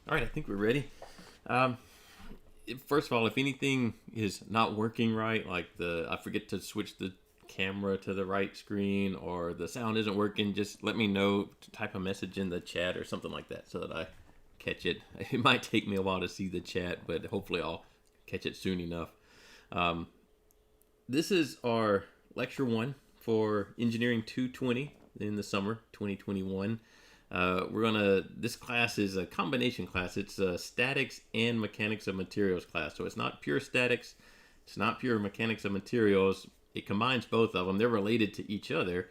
All right, I think we're ready. Um, First of all, if anything is not working right, like I forget to switch the camera to the right screen or the sound isn't working, just let me know. Type a message in the chat or something like that so that I catch it. It might take me a while to see the chat, but hopefully I'll catch it soon enough. Um, this is our lecture one for Engineering 220 in the summer 2021. This class is a combination class. It's a statics and mechanics of materials class. So it's not pure statics, it's not pure mechanics of materials. It combines both of them. They're related to each other.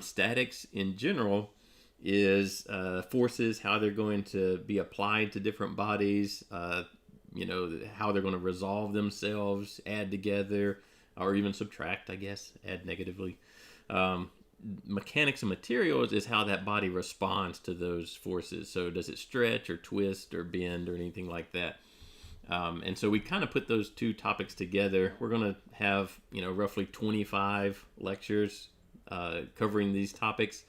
Statics in general is forces, how they're going to be applied to different bodies, how they're going to resolve themselves, add together, or even subtract, I guess, add negatively. Mechanics of materials is how that body responds to those forces. So does it stretch or twist or bend or anything like that? And so we kind of put those two topics together. We're going to have, roughly 25 lectures covering these topics.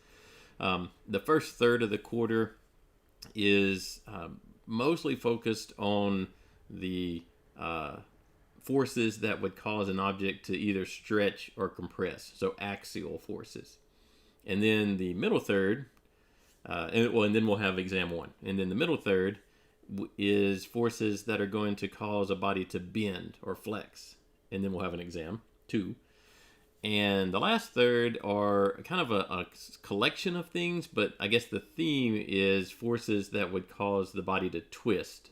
The first third of the quarter is mostly focused on the forces that would cause an object to either stretch or compress, so axial forces. And then the middle third, and then we'll have exam one. And then the middle third is forces that are going to cause a body to bend or flex. And then we'll have an exam two. And the last third are kind of a collection of things, but I guess the theme is forces that would cause the body to twist.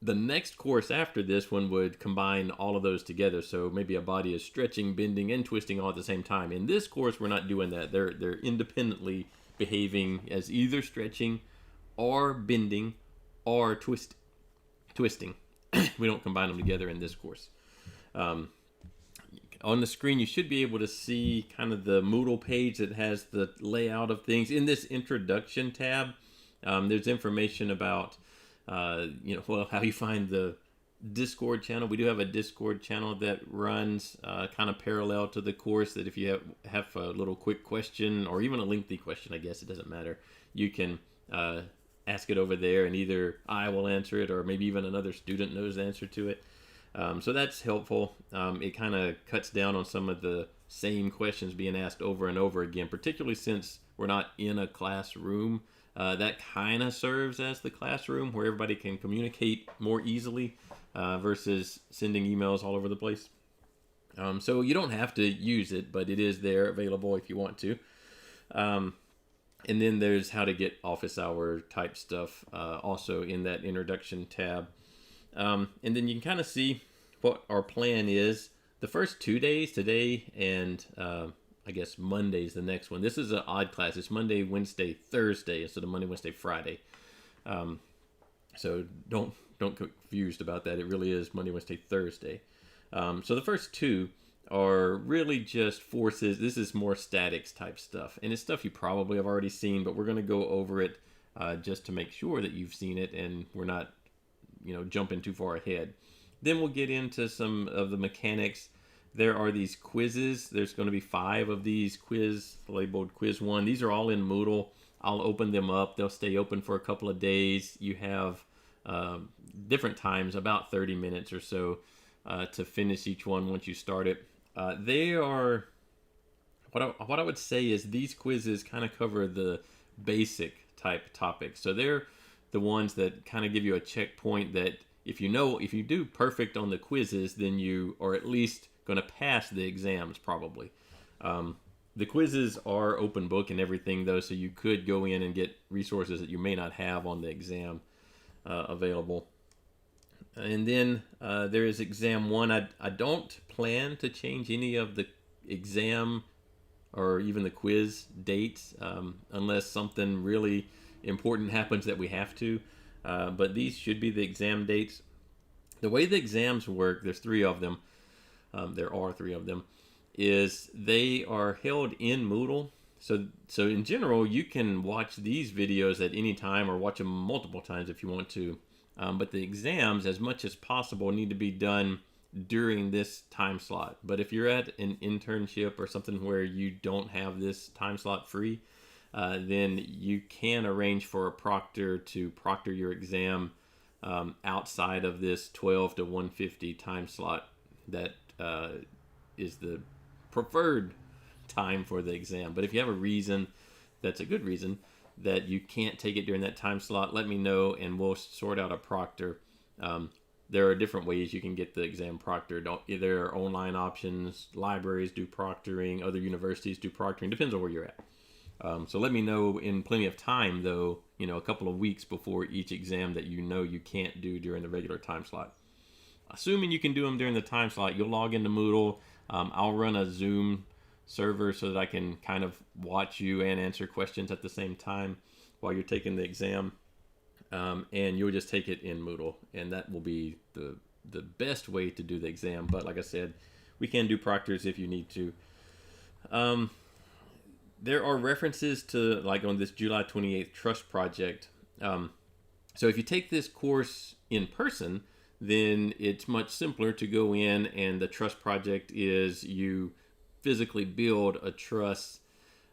The next course after this one would combine all of those together. So maybe a body is stretching, bending, and twisting all at the same time. In this course, we're not doing that. They're independently behaving as either stretching or bending or twisting. We don't combine them together in this course. On the screen, you should be able to see kind of the Moodle page that has the layout of things. In this introduction tab, there's information about how you find the Discord channel. We do have a Discord channel that runs kind of parallel to the course, that if you have a little quick question or even a lengthy question, I guess it doesn't matter, you can ask it over there and either I will answer it or maybe even another student knows the answer to it. So that's helpful. It kind of cuts down on some of the same questions being asked over and over again, particularly since we're not in a classroom. That kind of serves as the classroom where everybody can communicate more easily versus sending emails all over the place. So you don't have to use it, but it is there available if you want to. And then there's how to get office hour type stuff also in that introduction tab. And then you can kind of see what our plan is. The first 2 days, today and I guess Monday's the next one. This is an odd class. It's Monday, Wednesday, Thursday instead of Monday, Wednesday, Friday. So don't get confused about that. It really is Monday, Wednesday, Thursday. So the first two are really just forces. This is more statics type stuff. And it's stuff you probably have already seen, but we're going to go over it just to make sure that you've seen it and we're not jumping too far ahead. Then we'll get into some of the mechanics. There are these quizzes. There's going to be 5 of these labeled quiz 1. These are all in Moodle. I'll open them up. They'll stay open for a couple of days. You have different times, about 30 minutes or so, to finish each one once you start it. They are, what I would say is these quizzes kind of cover the basic type topics. So they're the ones that kind of give you a checkpoint that if you do perfect on the quizzes, then you are at least going to pass the exams probably. The quizzes are open book and everything though, so you could go in and get resources that you may not have on the exam available. And then there is exam 1. I don't plan to change any of the exam or even the quiz dates unless something really important happens that we have to. But these should be the exam dates. The way the exams work, there's 3 of them. There are 3 of them. Is they are held in Moodle. So in general, you can watch these videos at any time or watch them multiple times if you want to. But the exams, as much as possible, need to be done during this time slot. But if you're at an internship or something where you don't have this time slot free, then you can arrange for a proctor to proctor your exam outside of this 12 to 150 time slot that is the preferred time for the exam. But if you have a reason that's a good reason that you can't take it during that time slot, let me know and we'll sort out a proctor. There are different ways you can get the exam proctored. There are online options, libraries do proctoring, other universities do proctoring, depends on where you're at. So let me know in plenty of time, though, a couple of weeks before each exam that you can't do during the regular time slot. Assuming you can do them during the time slot, you'll log into Moodle. I'll run a Zoom server so that I can kind of watch you and answer questions at the same time while you're taking the exam. And you'll just take it in Moodle, and that will be the best way to do the exam. But like I said, we can do proctors if you need to. There are references to, like on this July 28th trust project. So if you take this course in person, then it's much simpler to go in, and the trust project is you physically build a truss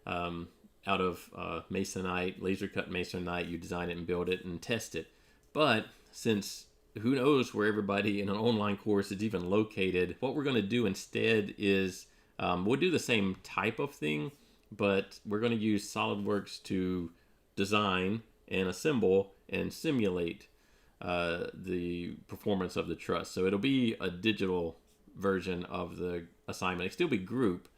out of masonite, laser cut masonite. You design it and build it and test it. But since who knows where everybody in an online course is even located, what we're going to do instead is we'll do the same type of thing, but we're going to use SolidWorks to design and assemble and simulate the performance of the truss. So it'll be a digital version of the assignment. It'll still be group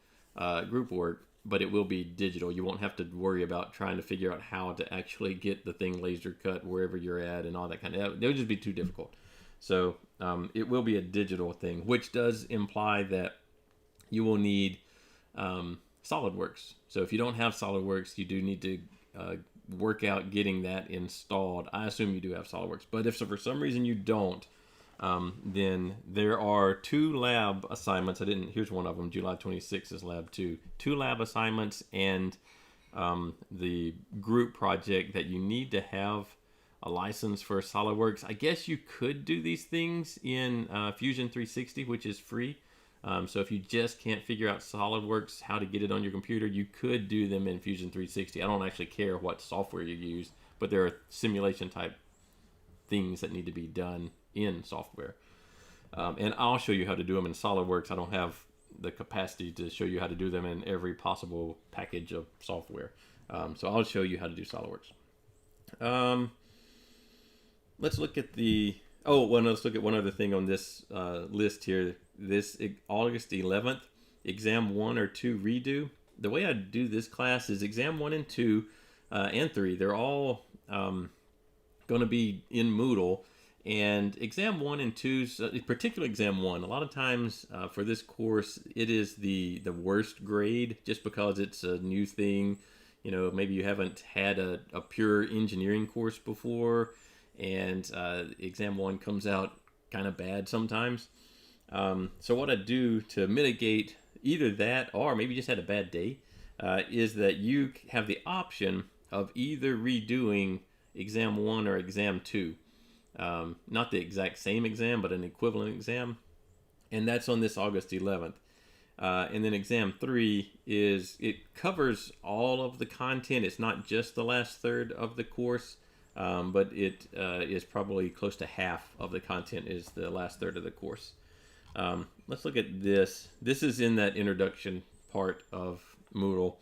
work, but it will be digital. You won't have to worry about trying to figure out how to actually get the thing laser cut wherever you're at and all that kind of. It would just be too difficult. So it will be a digital thing, which does imply that you will need SolidWorks. So if you don't have SolidWorks, you do need to work out getting that installed. I assume you do have SolidWorks, but if for some reason you don't, then there are 2 lab assignments. Here's one of them. July 26th is lab 2. 2 lab assignments and the group project that you need to have a license for SolidWorks. I guess you could do these things in Fusion 360, which is free. So if you just can't figure out SolidWorks, how to get it on your computer, you could do them in Fusion 360. I don't actually care what software you use, but there are simulation type things that need to be done in software. And I'll show you how to do them in SolidWorks. I don't have the capacity to show you how to do them in every possible package of software. So I'll show you how to do SolidWorks. Let's look at let's look at one other thing on this list here. This August 11th, exam 1 or 2 redo. The way I do this class is exam 1 and 2 and 3. They're all going to be in Moodle. And exam 1 and 2, particularly exam 1, a lot of times for this course, it is the worst grade just because it's a new thing. Maybe you haven't had a pure engineering course before, and exam 1 comes out kind of bad sometimes. So what I do to mitigate either that or maybe just had a bad day is that you have the option of either redoing exam 1 or exam 2. Not the exact same exam, but an equivalent exam. And that's on this August 11th. And then exam 3 it covers all of the content. It's not just the last third of the course, but it is probably close to half of the content is the last third of the course. Let's look at this. This is in that introduction part of Moodle.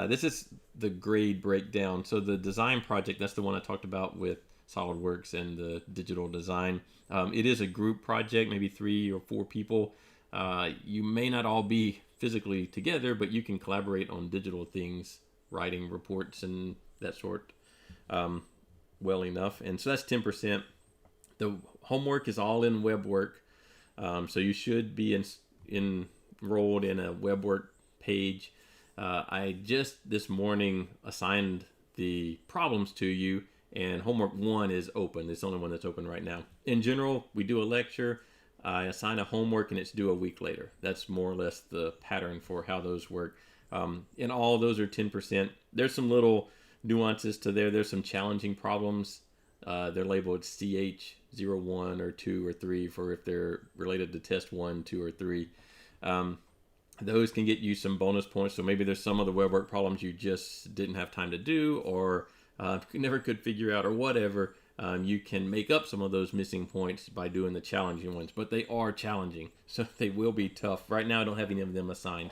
This is the grade breakdown. So the design project, that's the one I talked about with SolidWorks and the digital design. It is a group project, maybe 3 or 4 people. You may not all be physically together, but you can collaborate on digital things, writing reports and that sort well enough. And so that's 10%. The homework is all in web work. So you should be enrolled in a web work page. I just this morning assigned the problems to you, and homework 1 is open. It's the only one that's open right now. In general, we do a lecture. I assign a homework, and it's due a week later. That's more or less the pattern for how those work. And all those are 10%. There's some little nuances to there. There's some challenging problems. They're labeled CH01 or 2 or 3 for if they're related to test 1, 2, or 3. those can get you some bonus points. So maybe there's some of the web work problems you just didn't have time to do, or never could figure out, or whatever. You can make up some of those missing points by doing the challenging ones, but they are challenging, so they will be tough. Right now I don't have any of them assigned.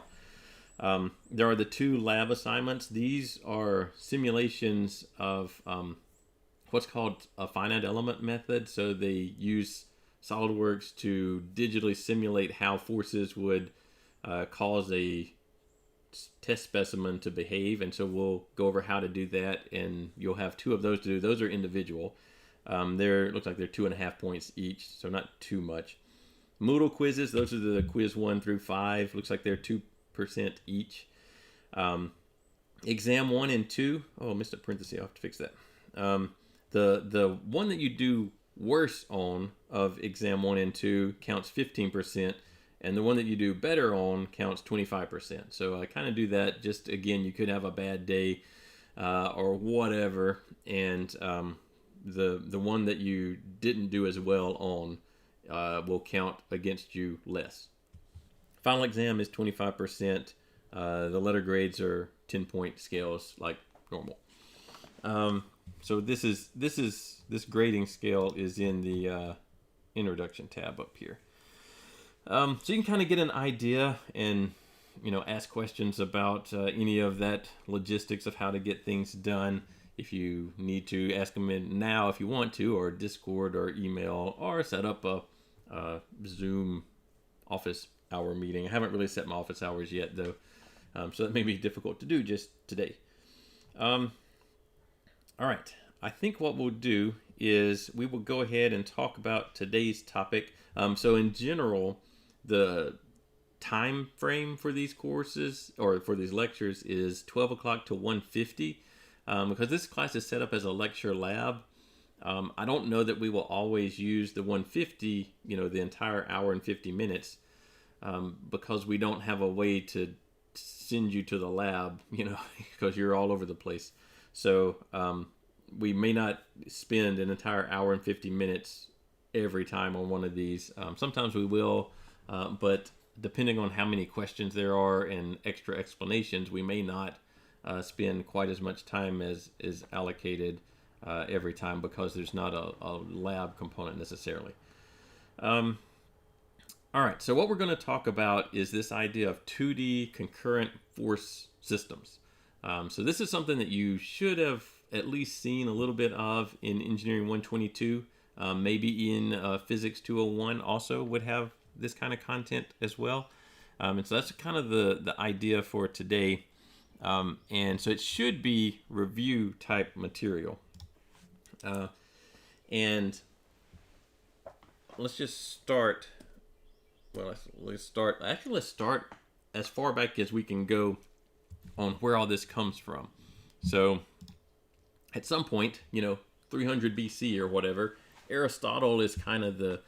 There are the 2 lab assignments. These are simulations of what's called a finite element method. So they use SolidWorks to digitally simulate how forces would cause a test specimen to behave. And so we'll go over how to do that, and you'll have 2 of those to do. Those are individual. It looks like they're 2.5 points each, so not too much. Moodle quizzes, those are the quiz 1 through 5. Looks like they're 2% each. Exam 1 and 2. Oh, I missed a parenthesis. I'll have to fix that. The one that you do worse on of exam 1 and 2 counts 15%, and the one that you do better on counts 25%. So I kind of do that just, again, you could have a bad day or whatever, and the one that you didn't do as well on will count against you less. Final exam is 25%. The letter grades are 10-point scales like normal. So this grading scale is in the introduction tab up here. So you can kind of get an idea and ask questions about any of that logistics of how to get things done. If you need to, ask them in now if you want to, or Discord or email, or set up a Zoom office hour meeting. I haven't really set my office hours yet, though, so that may be difficult to do just today. All right, I think what we'll do is we will go ahead and talk about today's topic. So in general, the time frame for these courses, or for these lectures, is 12 o'clock to 1:50. Because this class is set up as a lecture lab. I don't know that we will always use the 150, the entire hour and 50 minutes, because we don't have a way to send you to the lab, because you're all over the place. So we may not spend an entire hour and 50 minutes every time on one of these. Sometimes we will, but depending on how many questions there are and extra explanations, we may not spend quite as much time as is allocated every time, because there's not a lab component necessarily. All right, so what we're going to talk about is this idea of 2D concurrent force systems. So this is something that you should have at least seen a little bit of in Engineering 122. Maybe in Physics 201 also would have this kind of content as well. And so that's kind of the idea for today. And so it should be review type material. And let's just start. Well, let's start as far back as we can go on where all this comes from. So at some point, 300 BC or whatever, Aristotle is kind of the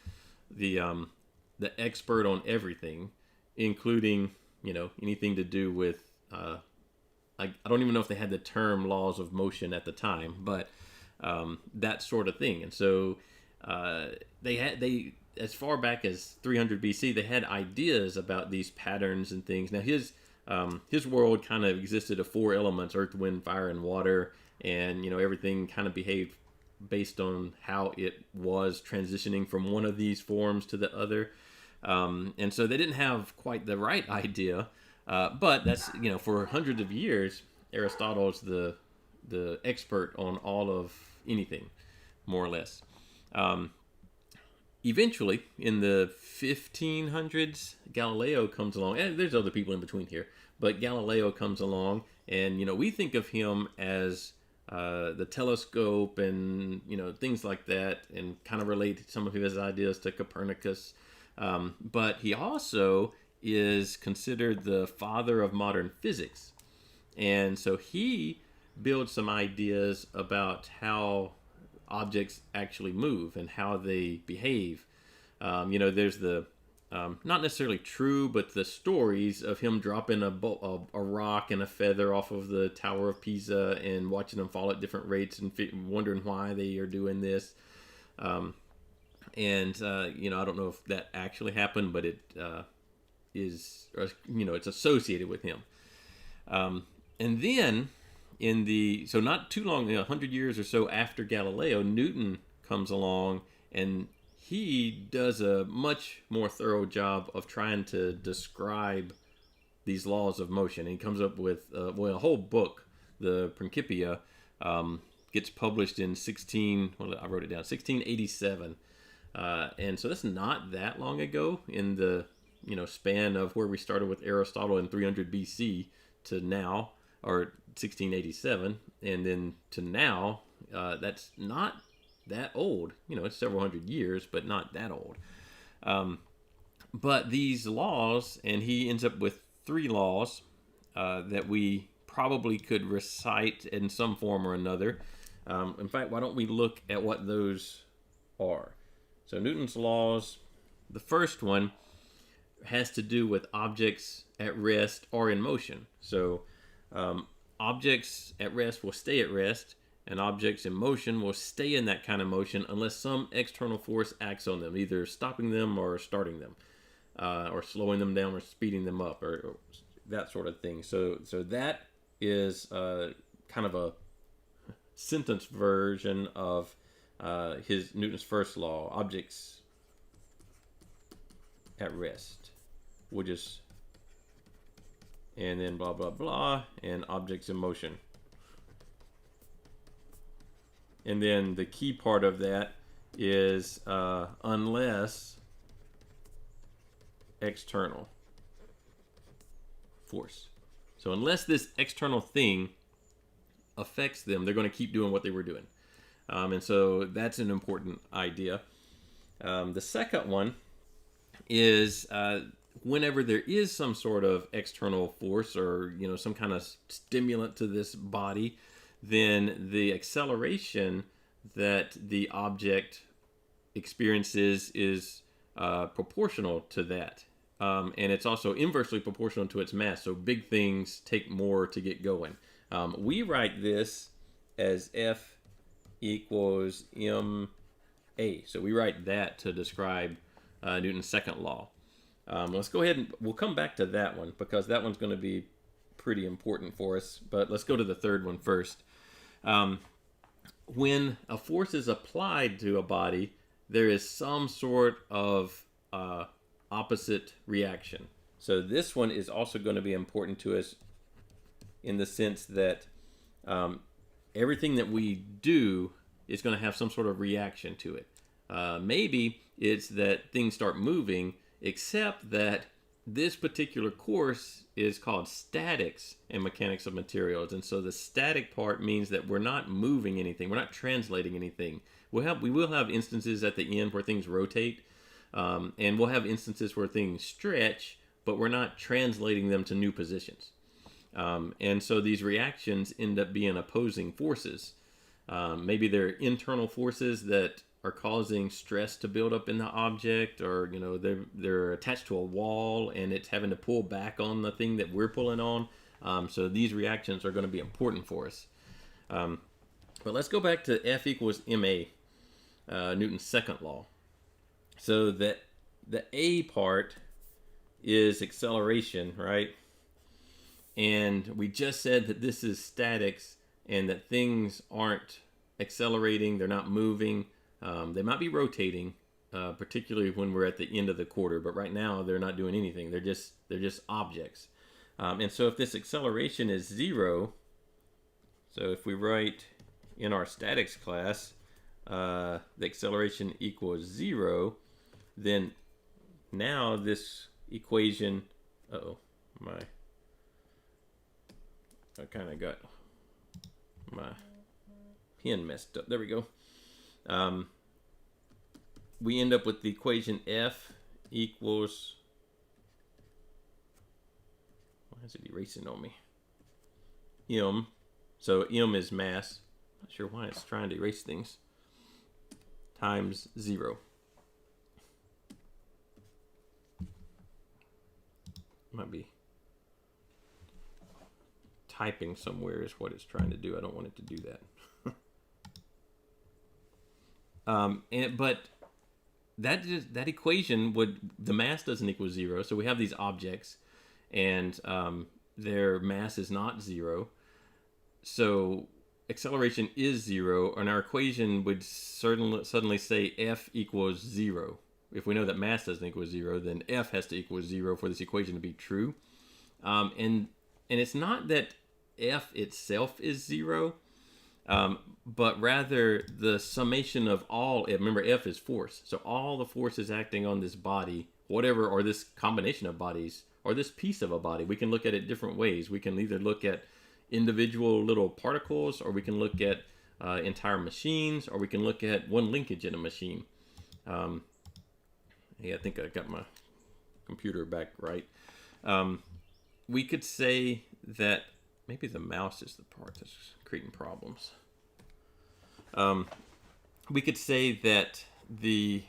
expert on everything, including, anything to do with, I don't even know if they had the term laws of motion at the time, but that sort of thing. And so they as far back as 300 BC, they had ideas about these patterns and things. Now his world kind of existed of 4 elements: earth, wind, fire, and water, and everything kind of behaved based on how it was transitioning from one of these forms to the other. And so they didn't have quite the right idea. But that's, for hundreds of years, Aristotle is the expert on all of anything, more or less. Eventually, in the 1500s, Galileo comes along, and there's other people in between here, but Galileo comes along, and, we think of him as the telescope and, things like that, and kind of relate some of his ideas to Copernicus. But he also is considered the father of modern physics. And so he builds some ideas about how objects actually move and how they behave. There's the, not necessarily true, but the stories of him dropping a rock and a feather off of the Tower of Pisa and watching them fall at different rates and wondering why they are doing this. I don't know if that actually happened, but it's associated with him. And then so not too long, 100 years or so after Galileo, Newton comes along, and he does a much more thorough job of trying to describe these laws of motion. And he comes up with a whole book, the Principia, gets published in I wrote it down, 1687. And so that's not that long ago in the span of where we started with Aristotle in 300 BC to now, or 1687, and then to now. That's not that old. It's several hundred years, but not that old. But these laws, and he ends up with 3 laws that we probably could recite in some form or another. In fact, why don't we look at what those are? So Newton's laws, the first one has to do with objects at rest or in motion. So objects at rest will stay at rest, and objects in motion will stay in that kind of motion unless some external force acts on them, either stopping them or starting them, or slowing them down or speeding them up, or that sort of thing. So that is kind of a sentence version of Newton's first law, objects at rest. We'll just, and then blah, blah, blah, and objects in motion. And then the key part of that is unless external force. So unless this external thing affects them, they're going to keep doing what they were doing. And so that's an important idea. The second one is whenever there is some sort of external force or some kind of stimulant to this body, then the acceleration that the object experiences is proportional to that. And it's also inversely proportional to its mass. So big things take more to get going. We write this as F equals ma. So we write that to describe Newton's second law. Let's go ahead and we'll come back to that one because that one's going to be pretty important for us. But let's go to the third one first. When a force is applied to a body, there is some sort of opposite reaction. So this one is also going to be important to us in the sense that everything that we do is going to have some sort of reaction to it. Maybe it's that things start moving, except that this particular course is called statics and mechanics of materials. And so the static part means that we're not moving anything. We're not translating anything. We will have instances at the end where things rotate. And we'll have instances where things stretch, but we're not translating them to new positions. And so these reactions end up being opposing forces. Maybe they're internal forces that are causing stress to build up in the object, or they're attached to a wall and it's having to pull back on the thing that we're pulling on. So these reactions are going to be important for us. But let's go back to F equals ma, Newton's second law. So that the A part is acceleration, right? And we just said that this is statics and that things aren't accelerating, they're not moving. They might be rotating, particularly when we're at the end of the quarter, but right now they're not doing anything. They're just objects. And so if this acceleration is 0, so if we write in our statics class, the acceleration equals 0, then now this equation, I kind of got my pen messed up. There we go. We end up with the equation F equals, why is it erasing on me? M. So M is mass. Not sure why it's trying to erase things. Times 0. Might be typing somewhere is what it's trying to do. I don't want it to do that. But that equation the mass doesn't equal 0. So we have these objects, and their mass is not 0. So acceleration is 0, and our equation would suddenly say F equals 0. If we know that mass doesn't equal 0, then F has to equal 0 for this equation to be true. And it's not that F itself is 0, but rather the summation of all. Remember, F is force, so all the forces acting on this body, whatever, or this combination of bodies, or this piece of a body. We can look at it different ways. We can either look at individual little particles, or we can look at entire machines, or we can look at one linkage in a machine. Yeah, I think I got my computer back right. We could say that maybe the mouse is the part that's creating problems. We could say that the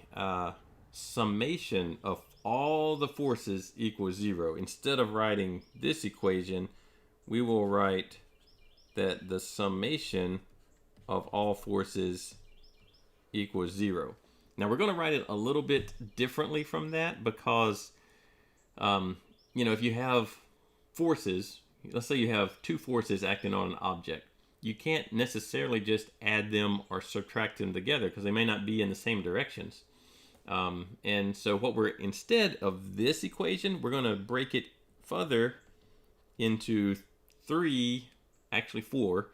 summation of all the forces equals 0. Instead of writing this equation, we will write that the summation of all forces equals 0. Now we're going to write it a little bit differently from that because, if you have forces, let's say you have two forces acting on an object, you can't necessarily just add them or subtract them together because they may not be in the same directions. And so instead of this equation, we're going to break it further into four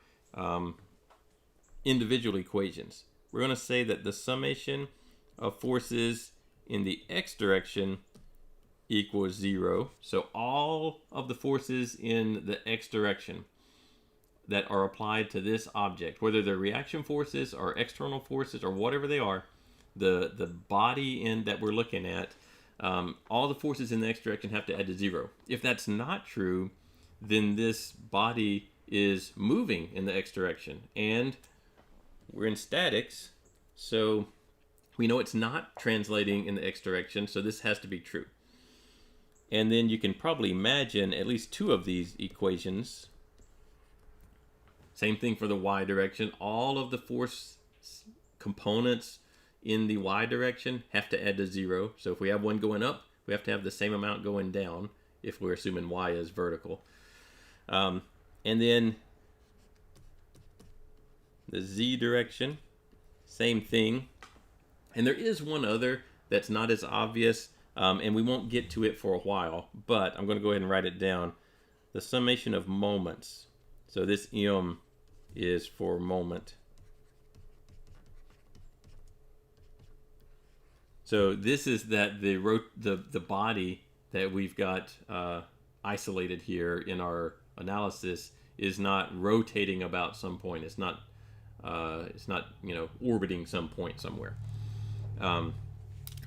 individual equations. We're going to say that the summation of forces in the x direction equals 0. So all of the forces in the x direction that are applied to this object, whether they're reaction forces or external forces or whatever they are, the body that we're looking at, all the forces in the x direction have to add to 0. If that's not true, then this body is moving in the x direction, and we're in statics, so we know it's not translating in the x direction, so this has to be true. And then you can probably imagine at least two of these equations. Same thing for the y direction. All of the force components in the y direction have to add to 0. So if we have one going up, we have to have the same amount going down if we're assuming y is vertical. And then the z direction, same thing. And there is one other that's not as obvious, and we won't get to it for a while, but I'm going to go ahead and write it down. The summation of moments. So this m is for moment. So this is that the body that we've got isolated here in our analysis is not rotating about some point. It's not orbiting some point somewhere.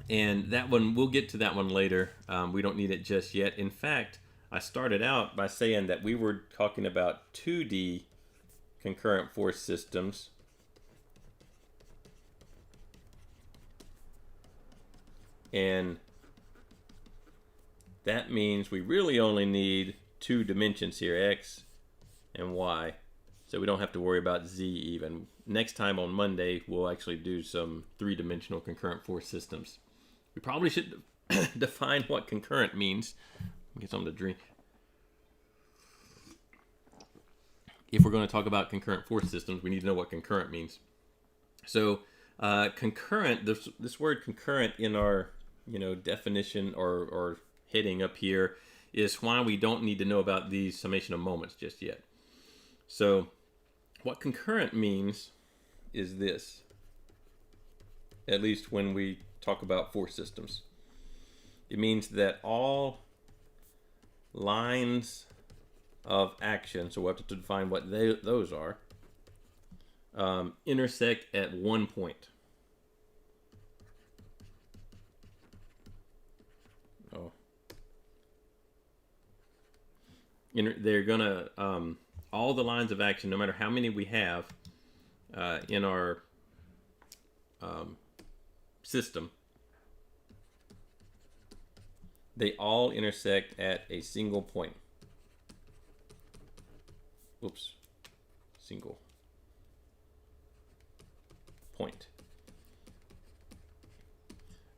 And that one, we'll get to that one later. We don't need it just yet. In fact, I started out by saying that we were talking about 2D concurrent force systems. And that means we really only need two dimensions here, x and y. So we don't have to worry about z even. Next time on Monday, we'll actually do some three-dimensional concurrent force systems. We probably should define what concurrent means. Get something to drink. If we're going to talk about concurrent force systems, we need to know what concurrent means. So concurrent, this word concurrent in our definition or heading up here is why we don't need to know about these summation of moments just yet. So what concurrent means is this, at least when we talk about force systems. It means that all lines of action, so we'll have to define what those are, intersect at one point. They're gonna all the lines of action, no matter how many we have in our system, they all intersect at a single point. Single point.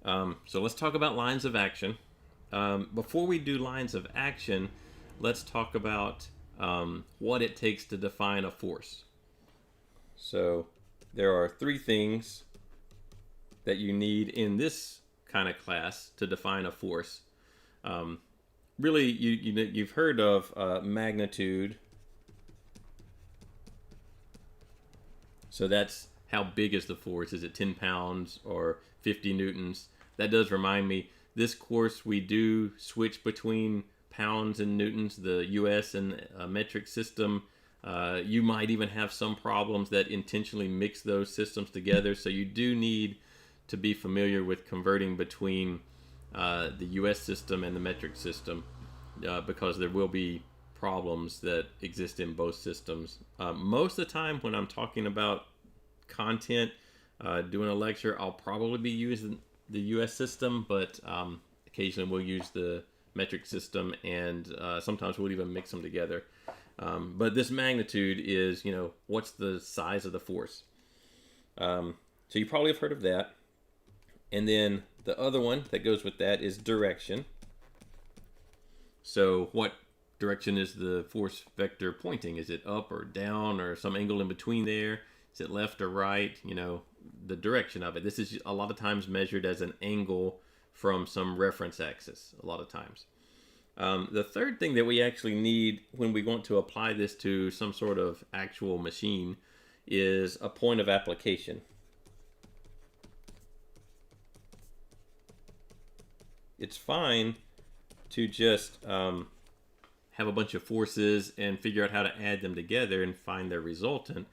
So let's talk about lines of action. Before we do lines of action, let's talk about what it takes to define a force. So there are three things that you need in this kind of class to define a force. Really, you've heard of magnitude. So that's how big is the force? Is it 10 pounds or 50 newtons? That does remind me, this course we do switch between pounds and newtons, the US and metric system. You might even have some problems that intentionally mix those systems together. So you do need to be familiar with converting between the US system and the metric system because there will be problems that exist in both systems. Most of the time when I'm talking about content, doing a lecture, I'll probably be using the US system, but occasionally we'll use the metric system, and sometimes we'll even mix them together. But this magnitude is, what's the size of the force? So you probably have heard of that. And then the other one that goes with that is direction. So what direction is the force vector pointing? Is it up or down or some angle in between there? Is it left or right? The direction of it. This is a lot of times measured as an angle from some reference axis, a lot of times. The third thing that we actually need when we want to apply this to some sort of actual machine is a point of application. It's fine to just have a bunch of forces and figure out how to add them together and find their resultant.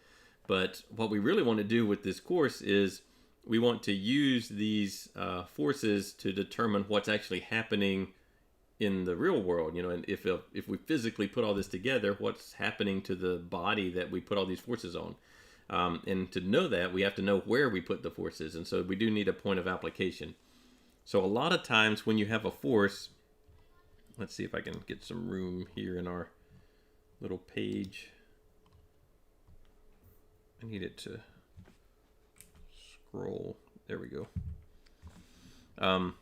But what we really want to do with this course is we want to use these forces to determine what's actually happening in the real world. And if we physically put all this together, what's happening to the body that we put all these forces on. And to know that, we have to know where we put the forces. And so we do need a point of application. So a lot of times when you have a force, let's see if I can get some room here in our little page. I need it to scroll. There we go. A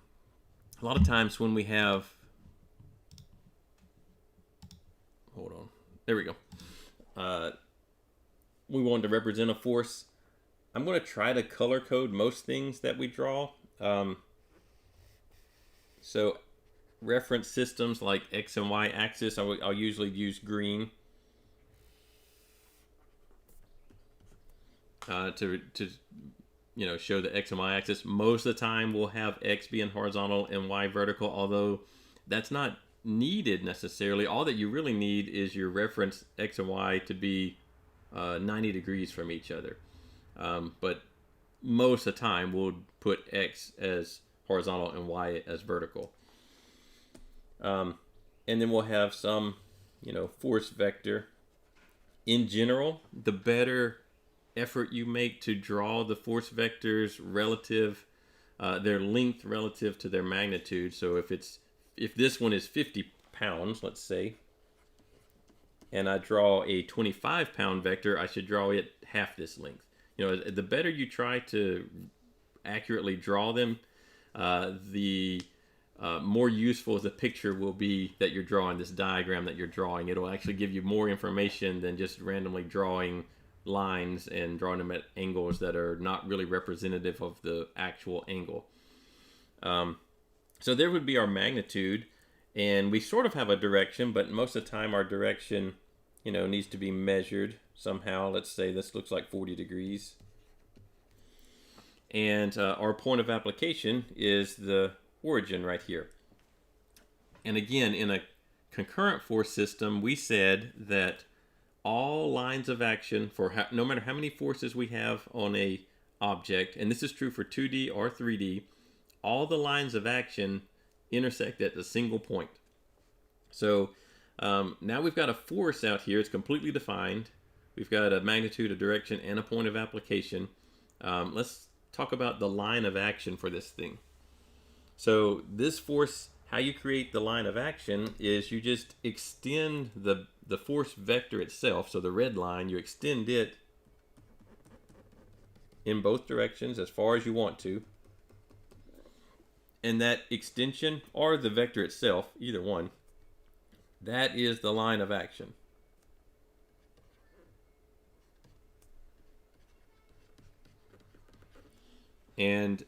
lot of times when we have, hold on, there we go. We want to represent a force. I'm going to try to color code most things that we draw. So reference systems like X and Y axis, I'll usually use green to show the X and Y axis. Most of the time we'll have X being horizontal and Y vertical, although that's not needed necessarily. All that you really need is your reference X and Y to be 90 degrees from each other. But most of the time we'll put X as horizontal and Y as vertical. And then we'll have some, force vector. In general, the better effort you make to draw the force vectors relative, their length relative to their magnitude. So if this one is 50 pounds, let's say, and I draw a 25-pound vector, I should draw it half this length. The better you try to accurately draw them, the more useful the picture will be that you're drawing, this diagram that you're drawing. It'll actually give you more information than just randomly drawing lines and drawing them at angles that are not really representative of the actual angle. So there would be our magnitude, and we sort of have a direction, but most of the time our direction, needs to be measured somehow. Let's say this looks like 40 degrees. And our point of application is the origin right here. And again, in a concurrent force system, we said that all lines of action for no matter how many forces we have on a object, and this is true for 2D or 3D, all the lines of action intersect at a single point. So now we've got a force out here. It's completely defined. We've got a magnitude, a direction, and a point of application. Let's talk about the line of action for this thing. So this force, how you create the line of action is you just extend the force vector itself. So the red line, you extend it in both directions as far as you want to. And that extension or the vector itself, either one, that is the line of action. And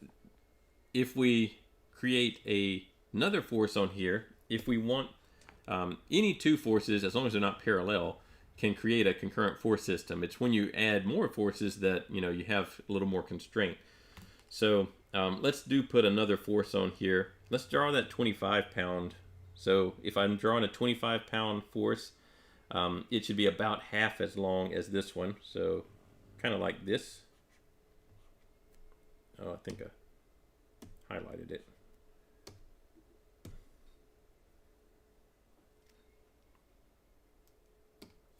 if we create another force on here, if we want any two forces, as long as they're not parallel, can create a concurrent force system. It's when you add more forces that you have a little more constraint. So let's put another force on here. Let's draw that 25-pound. So if I'm drawing a 25-pound force, it should be about half as long as this one. So kind of like this. Oh, I think I highlighted it.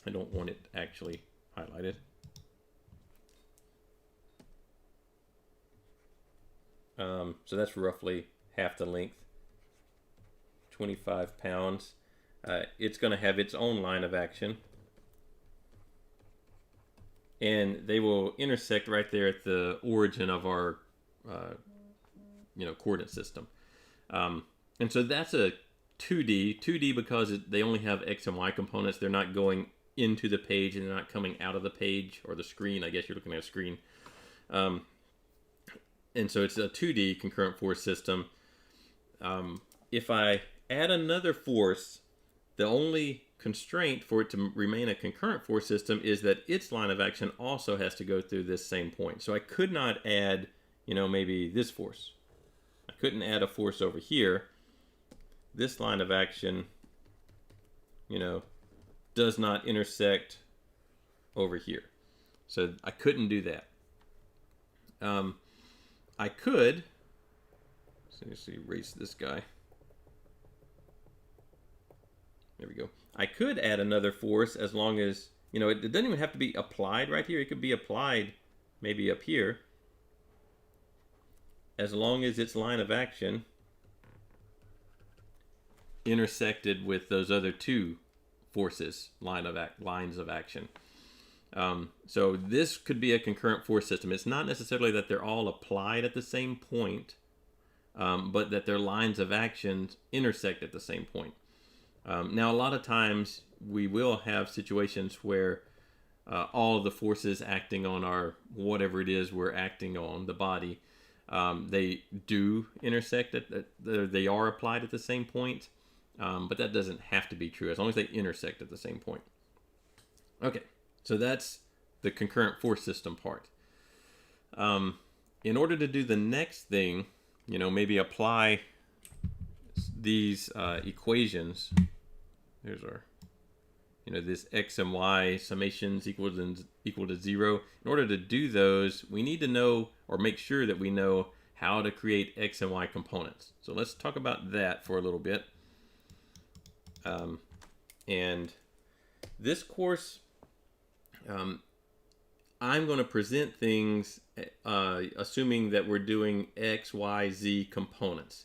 I don't want it actually highlighted. So that's roughly half the length, 25 pounds. It's going to have its own line of action. And they will intersect right there at the origin of our coordinate system. And so that's a 2D because they only have X and Y components. They're not going into the page and they're not coming out of the page or the screen. I guess you're looking at a screen. And so it's a 2D concurrent force system. If I add another force, the only constraint for it to remain a concurrent force system is that its line of action also has to go through this same point. So I could not add, maybe this force. I couldn't add a force over here. This line of action, does not intersect over here. So I couldn't do that. I could, so let's erase this guy. There we go. I could add another force as long as, it doesn't even have to be applied right here. It could be applied maybe up here. As long as its line of action intersected with those other two forces, lines of action. So this could be a concurrent force system. It's not necessarily that they're all applied at the same point, but that their lines of action intersect at the same point. Now, a lot of times we will have situations where all of the forces acting on our, whatever it is we're acting on, the body, they do intersect, they are applied at the same point, but that doesn't have to be true as long as they intersect at the same point. Okay, so that's the concurrent force system part. In order to do the next thing, maybe apply these equations. There's our, this x and y summations equal to 0. In order to do those, we need to know or make sure that we know how to create x and y components. So let's talk about that for a little bit. And this course, I'm going to present things assuming that we're doing x, y, z components.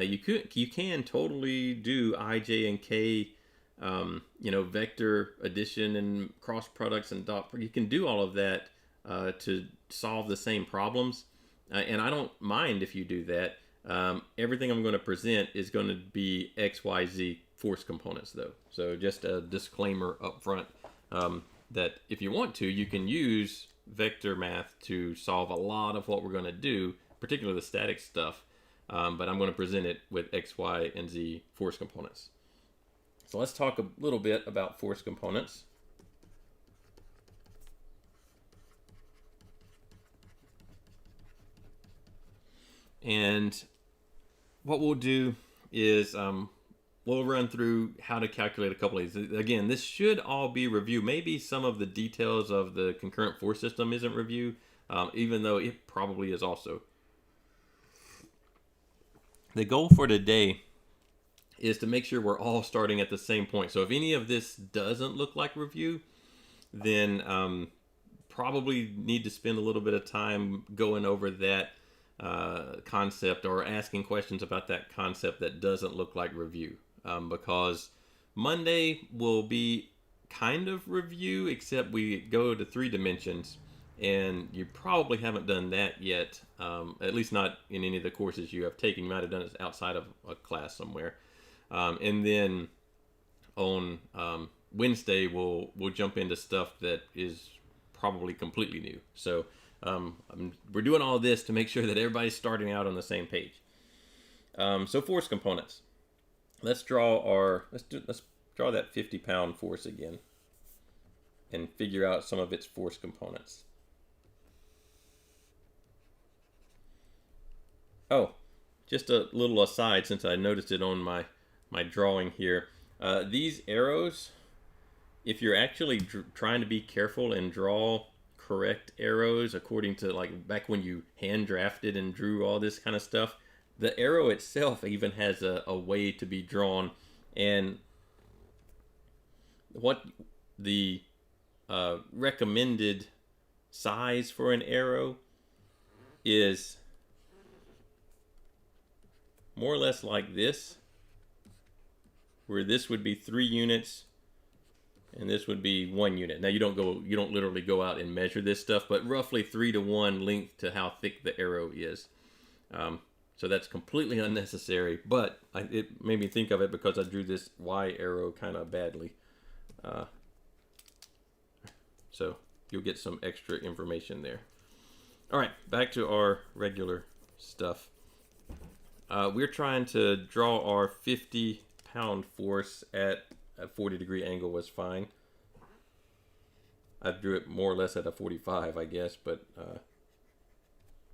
You can totally do I, J, and K, vector addition and cross products and dot. You can do all of that to solve the same problems, and I don't mind if you do that. Everything I'm going to present is going to be X, Y, Z force components, though. So just a disclaimer up front that if you want to, you can use vector math to solve a lot of what we're going to do, particularly the static stuff. But I'm going to present it with X, Y, and Z force components. So let's talk a little bit about force components. And what we'll do is we'll run through how to calculate a couple of these. Again, this should all be review. Maybe some of the details of the concurrent force system isn't review, even though it probably is also. The goal for today is to make sure we're all starting at the same point. So if any of this doesn't look like review, then probably need to spend a little bit of time going over that concept or asking questions about that concept that doesn't look like review. Because Monday will be kind of review, except we go to 3 dimensions. and you probably haven't done that yet, at least not in any of the courses you have taken. You might have done it outside of a class somewhere. And then on Wednesday, we'll jump into stuff that is probably completely new. So we're doing all this to make sure that everybody's starting out on the same page. So force components. Let's draw that 50-pound force again, and figure out some of its force components. Oh, just a little aside, since I noticed it on my drawing here. These arrows, if you're actually trying to be careful and draw correct arrows according to, like, back when you hand drafted and drew all this kind of stuff, the arrow itself even has a way to be drawn. And what the recommended size for an arrow is more or less like this, where this would be 3 units and this would be 1 unit. Now you don't literally go out and measure this stuff, but roughly 3-to-1 length to how thick the arrow is. So that's completely unnecessary, but it made me think of it because I drew this Y arrow kind of badly. So you'll get some extra information there. All right, back to our regular stuff. We're trying to draw our 50-pound force at a 40-degree angle. Was fine. I drew it more or less at a 45, I guess, but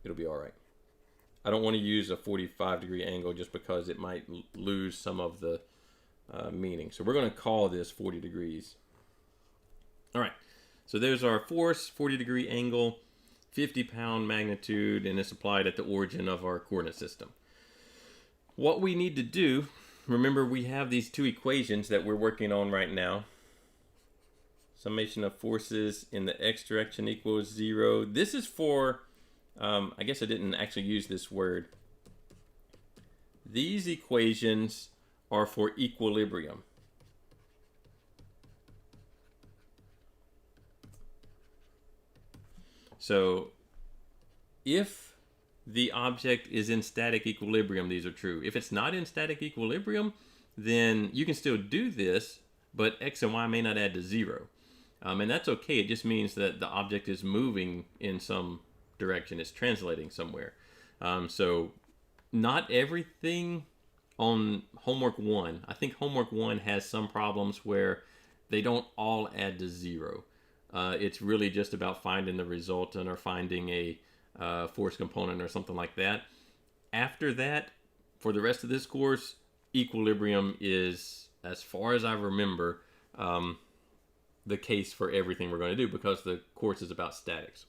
it'll be all right. I don't want to use a 45-degree angle just because it might lose some of the meaning. So we're going to call this 40 degrees. All right, so there's our force, 40-degree angle, 50-pound magnitude, and it's applied at the origin of our coordinate system. What we need to do, remember we have these 2 equations that we're working on right now. Summation of forces in the x direction equals 0. This is for, I guess I didn't actually use this word. These equations are for equilibrium. So if the object is in static equilibrium, these are true. If it's not in static equilibrium, then you can still do this, but x and y may not add to 0. And that's okay. It just means that the object is moving in some direction. It's translating somewhere. So not everything on homework 1. I think homework 1 has some problems where they don't all add to 0. It's really just about finding the resultant or finding a force component or something like that. After that, for the rest of this course, equilibrium is, as far as I remember, the case for everything we're going to do, because the course is about statics.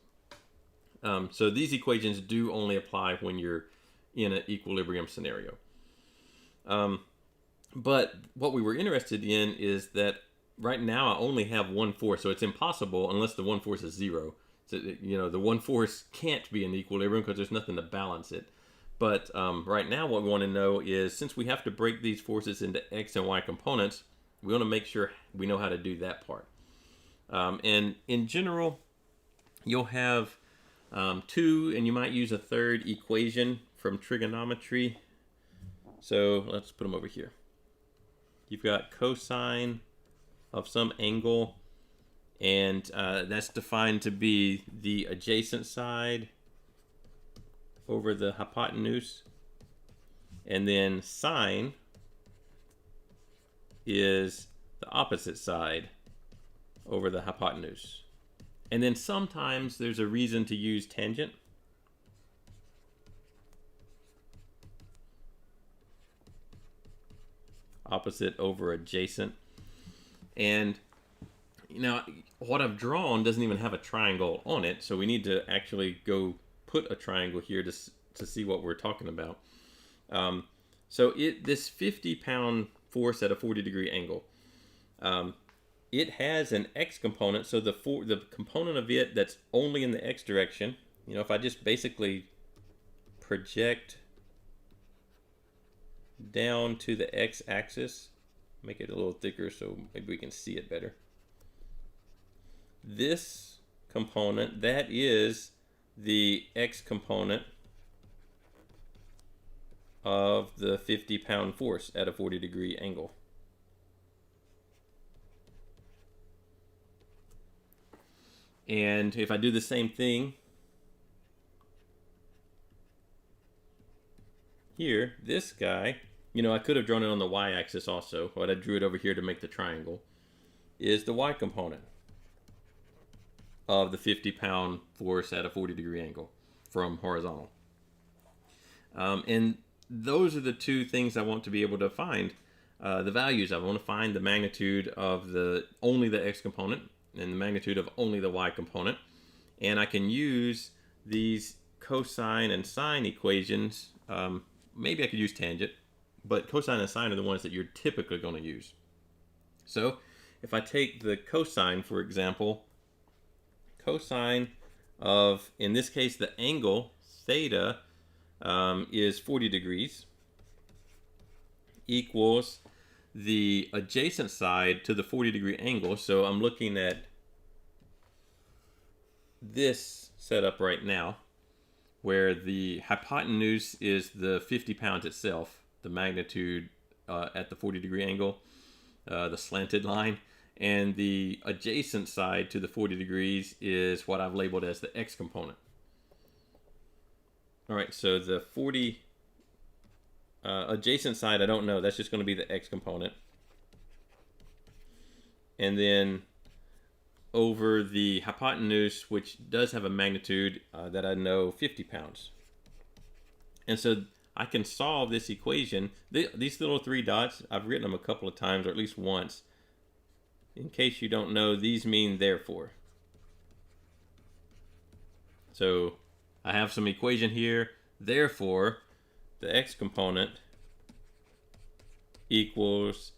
So these equations do only apply when you're in an equilibrium scenario. But what we were interested in is that right now I only have one force, so it's impossible unless the one force is 0. So, the one force can't be in equilibrium because there's nothing to balance it. But right now what we want to know is, since we have to break these forces into x and y components, we want to make sure we know how to do that part. And in general, you'll have 2, and you might use a third equation from trigonometry. So let's put them over here. You've got cosine of some angle, and that's defined to be the adjacent side over the hypotenuse. And then sine is the opposite side over the hypotenuse. And then sometimes there's a reason to use tangent. Opposite over adjacent. And what I've drawn doesn't even have a triangle on it, so we need to actually go put a triangle here to see what we're talking about. So this 50-pound force at a 40-degree angle, it has an x component, so the component of it that's only in the x direction, if I just basically project down to the x-axis, make it a little thicker so maybe we can see it better. This component, that is the x component of the 50-pound force at a 40-degree angle. And if I do the same thing here, this guy, you know, I could have drawn it on the y-axis also, but I drew it over here to make the triangle, is the y component of the 50-pound force at a 40-degree angle from horizontal. And those are the two things I want to be able to find the values. I want to find the magnitude of only the x component and the magnitude of only the y component. And I can use these cosine and sine equations. Maybe I could use tangent, but cosine and sine are the ones that you're typically going to use. So if I take the cosine, for example, cosine of, in this case, the angle theta is 40 degrees equals the adjacent side to the 40-degree angle. So I'm looking at this setup right now, where the hypotenuse is the 50 pounds itself, the magnitude at the 40-degree angle, the slanted line, and the adjacent side to the 40 degrees is what I've labeled as the x component. All right, so the 40 adjacent side, I don't know. That's just going to be the x component. And then over the hypotenuse, which does have a magnitude that I know 50 pounds. And so I can solve this equation. These little three dots, I've written them a couple of times, or at least once. In case you don't know, these mean therefore. So I have some equation here. Therefore, the x component equals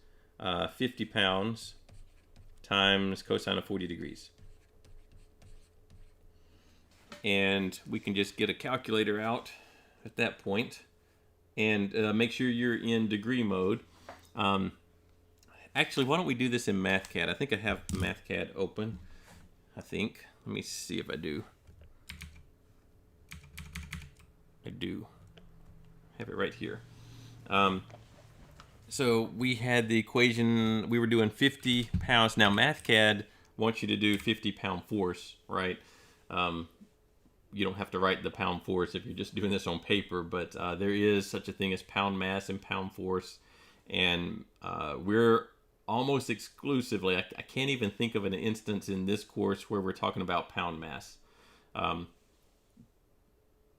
50 pounds times cosine of 40 degrees. And we can just get a calculator out at that point and make sure you're in degree mode. Actually, why don't we do this in MathCAD? I think I have MathCAD open. I think. Let me see if I do. I do. I have it right here. So we had the equation, we were doing 50 pounds. Now MathCAD wants you to do 50-pound force, right? You don't have to write the pound force if you're just doing this on paper, but there is such a thing as pound mass and pound force. And we're almost exclusively, I can't even think of an instance in this course where we're talking about pound mass.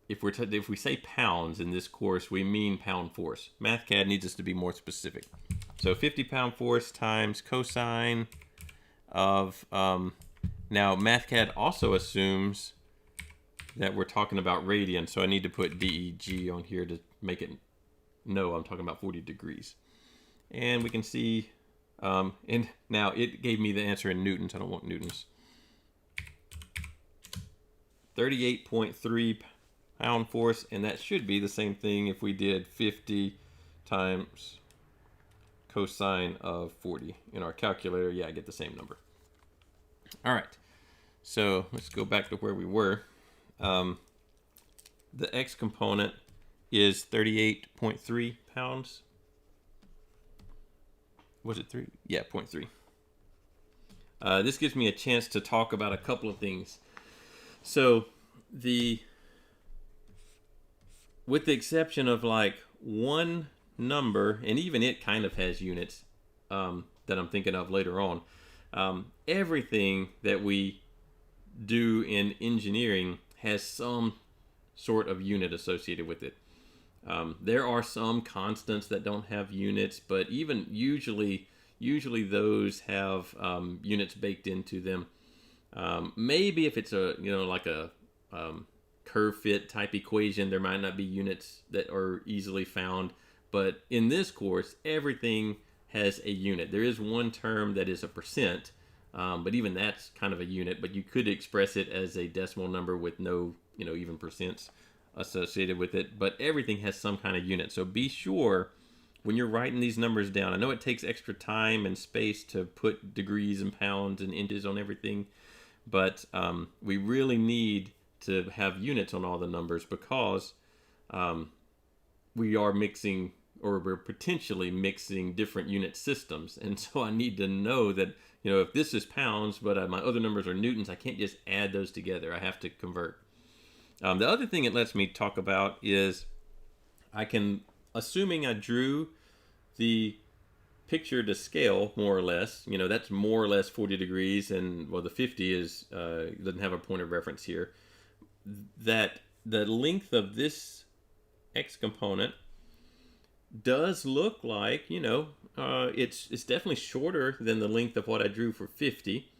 If we say pounds in this course, we mean pound force. MathCAD needs us to be more specific. So 50-pound force times cosine of, now MathCAD also assumes that we're talking about radians, so I need to put DEG on here to make it know I'm talking about 40 degrees. And we can see, and now it gave me the answer in newtons. I don't want newtons. 38.3 pound force, and that should be the same thing if we did 50 times cosine of 40 in our calculator. Yeah, I get the same number. All right, so let's go back to where we were. The x component is 38.3 pounds. Was it 3? Yeah, 0.3. This gives me a chance to talk about a couple of things. So with the exception of like one number, and even it kind of has units that I'm thinking of later on, everything that we do in engineering has some sort of unit associated with it. There are some constants that don't have units, but even usually those have units baked into them. Maybe if it's like a curve fit type equation, there might not be units that are easily found. But in this course, everything has a unit. There is one term that is a percent, but even that's kind of a unit. But you could express it as a decimal number with no, even percents associated with it. But everything has some kind of unit. So be sure when you're writing these numbers down. I know it takes extra time and space to put degrees and pounds and inches on everything, But we really need to have units on all the numbers because we are mixing, or we're potentially mixing different unit systems. And so I need to know that, if this is pounds, but my other numbers are newtons, I can't just add those together. I have to convert. The other thing it lets me talk about is I can, assuming I drew the picture to scale more or less, that's more or less 40 degrees, and well, the 50 is doesn't have a point of reference here, that the length of this x component does look like, it's definitely shorter than the length of what I drew for 50,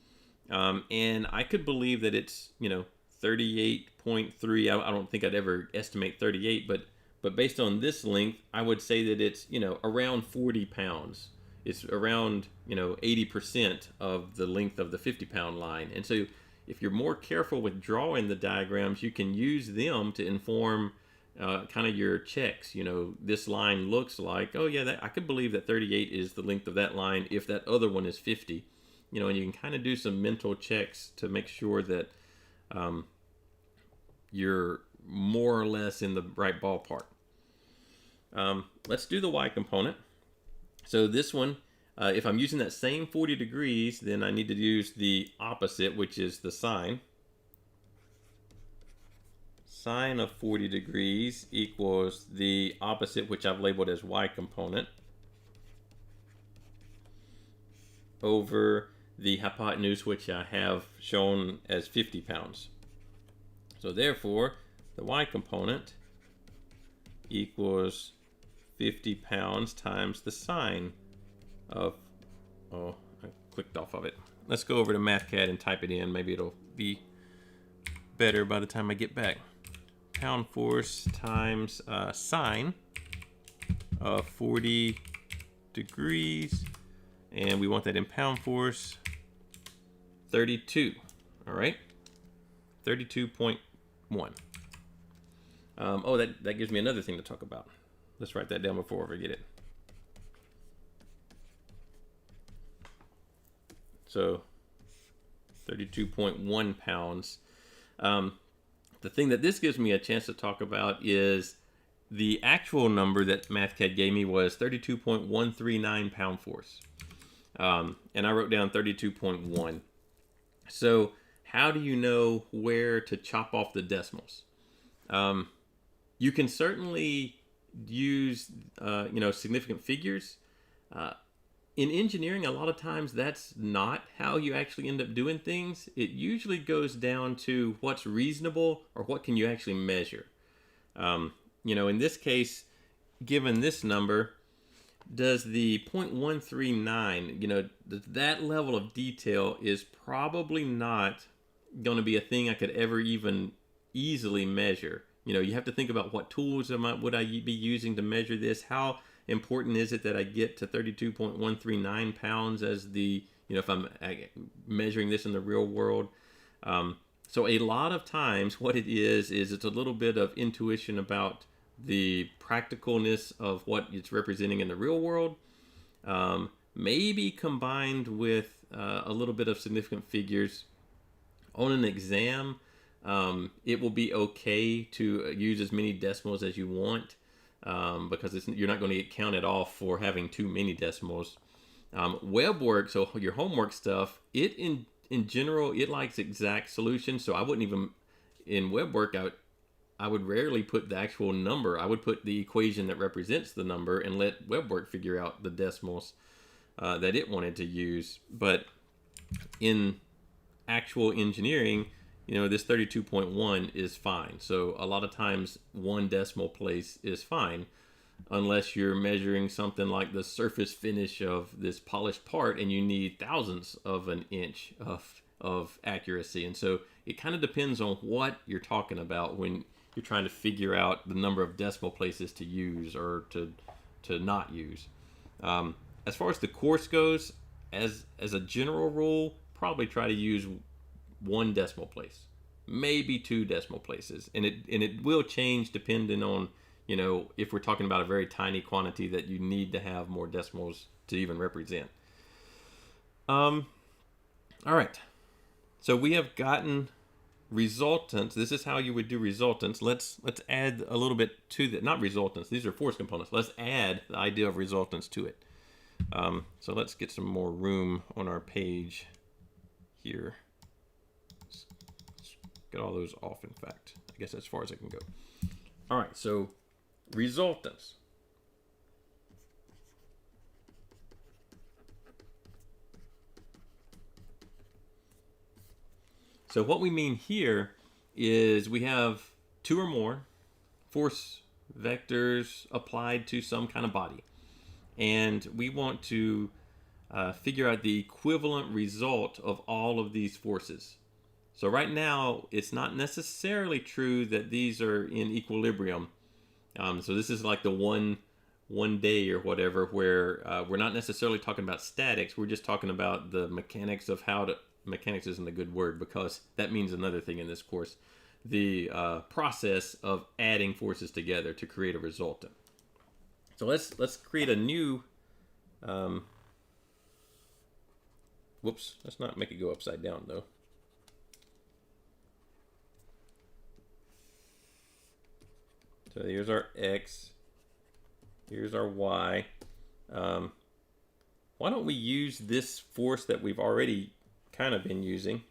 and I could believe that it's 38.3. I don't think I'd ever estimate 38, but based on this length, I would say that it's around 40 pounds. It's around 80% of the length of the 50-pound line. And so if you're more careful with drawing the diagrams, you can use them to inform kind of your checks. This line looks like, oh yeah, I could believe that 38 is the length of that line if that other one is 50. And you can kind of do some mental checks to make sure that you're more or less in the right ballpark. Let's do the y component. So this one, if I'm using that same 40 degrees, then I need to use the opposite, which is the sine. Sine of 40 degrees equals the opposite, which I've labeled as y component, over the hypotenuse, which I have shown as 50 pounds. So therefore, the y component equals 50 pounds times the sine of, I clicked off of it. Let's go over to MathCAD and type it in. Maybe it'll be better by the time I get back. Pound force times sine of 40 degrees, and we want that in pound force, 32. All right, 32.1. That gives me another thing to talk about. Let's write that down before I forget it. So 32.1 pounds. The thing that this gives me a chance to talk about is the actual number that MathCAD gave me was 32.139 pound force. And I wrote down 32.1. So how do you know where to chop off the decimals? You can certainly use significant figures. In engineering, a lot of times that's not how you actually end up doing things. It usually goes down to what's reasonable or what can you actually measure. In this case, given this number, does the 0.139, that level of detail is probably not going to be a thing I could ever even easily measure. You have to think about what tools would I be using to measure this? How important is it that I get to 32.139 pounds as the, if I'm measuring this in the real world? So a lot of times what it is it's a little bit of intuition about the practicalness of what it's representing in the real world, maybe combined with a little bit of significant figures. On an exam, it will be okay to use as many decimals as you want, because you're not going to get counted off for having too many decimals. Web work, so your homework stuff, it in general, it likes exact solutions. So I wouldn't even, in web work, I would rarely put the actual number. I would put the equation that represents the number and let web work figure out the decimals that it wanted to use. But in actual engineering, this 32.1 is fine. So a lot of times 1 decimal place is fine, unless you're measuring something like the surface finish of this polished part and you need thousandths of an inch of accuracy. And so it kind of depends on what you're talking about when you're trying to figure out the number of decimal places to use or to not use. As far as the course goes, as a general rule, probably try to use 1 decimal place, maybe 2 decimal places, and it will change depending on if we're talking about a very tiny quantity that you need to have more decimals to even represent. All right, So we have gotten resultants. This is how you would do resultants. Let's add a little bit to that. Not resultants. These are force components. Let's add the idea of resultants to it. So let's get some more room on our page here. Let's get all those off, in fact. I guess as far as I can go. All right, so resultants. So what we mean here is we have two or more force vectors applied to some kind of body. And we want to figure out the equivalent result of all of these forces. So right now, it's not necessarily true that these are in equilibrium. So this is like the one day or whatever where we're not necessarily talking about statics. We're just talking about the mechanics of how to... Mechanics isn't a good word because that means another thing in this course. The process of adding forces together to create a resultant. So let's create a new... whoops, let's not make it go upside down though. So here's our X. Here's our Y. Why don't we use this force that we've already kind of been using?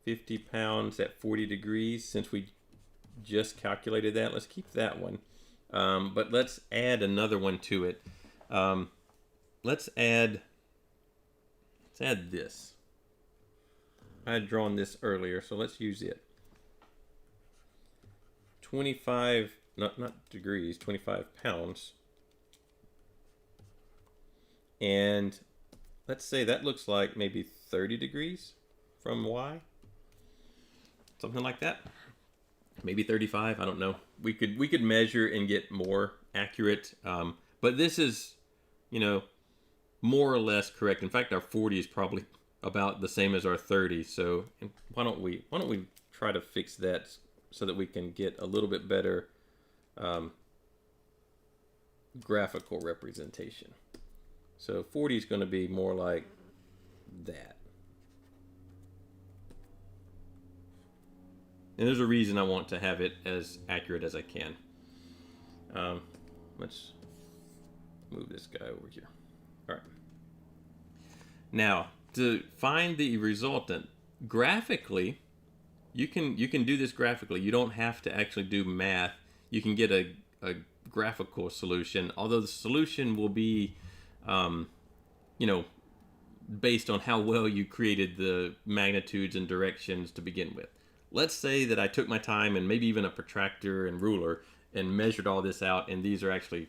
50 pounds at 40 degrees, since we just calculated that. Let's keep that one. But let's add another one to it. Let's add this. I had drawn this earlier, so let's use it. 25, not degrees, 25 pounds. And let's say that looks like maybe 30 degrees from Y. Something like that. Maybe 35, I don't know. We could measure and get more accurate. But this is, more or less correct. In fact, our 40 is probably about the same as our 30. So why don't we try to fix that so that we can get a little bit better graphical representation. So 40 is going to be more like that. And there's a reason I want to have it as accurate as I can. Let's move this guy over here. All right. Now, to find the resultant graphically, you can do this graphically. You don't have to actually do math. You can get a graphical solution, although the solution will be based on how well you created the magnitudes and directions to begin with. Let's say that I took my time and maybe even a protractor and ruler and measured all this out, and these are actually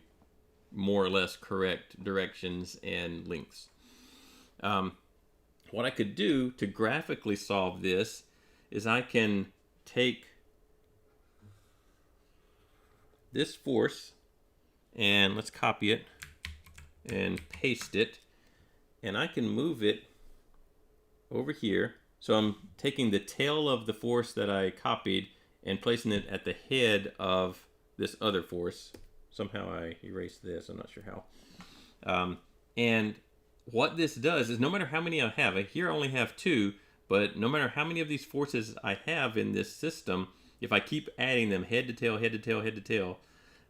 more or less correct directions and lengths. What I could do to graphically solve this is I can take this force and let's copy it and paste it, and I can move it over here. So I'm taking the tail of the force that I copied and placing it at the head of this other force. Somehow I erased this, I'm not sure how. And what this does is no matter how many I have, here I only have 2, but no matter how many of these forces I have in this system, if I keep adding them head to tail, head to tail, head to tail,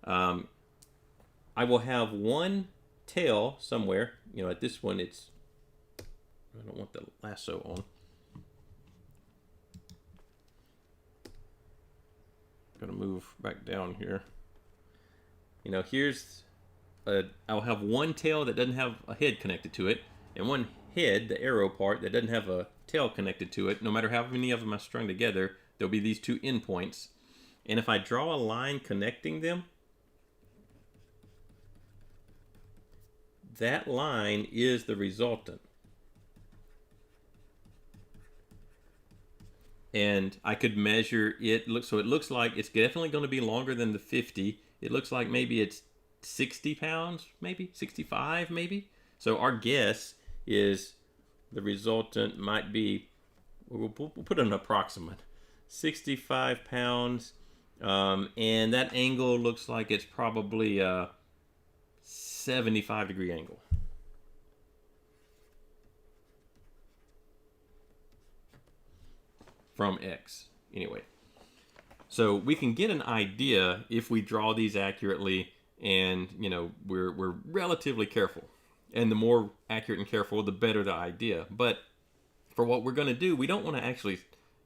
I will have one tail somewhere. At this one, I don't want the lasso on. Gonna move back down here. I'll have one tail that doesn't have a head connected to it, and one head, the arrow part, that doesn't have a tail connected to it. No matter how many of them I strung together, there'll be these 2 endpoints. And if I draw a line connecting them, that line is the resultant. And I could measure it. So it looks like it's definitely going to be longer than the 50. It looks like maybe it's 60 pounds, maybe 65, maybe. So our guess is the resultant might be, we'll put an approximate, 65 pounds. And that angle looks like it's probably a 75-degree angle. from X. Anyway, so we can get an idea if we draw these accurately, and we're relatively careful. And the more accurate and careful, the better the idea. But for what we're going to do, we don't want to actually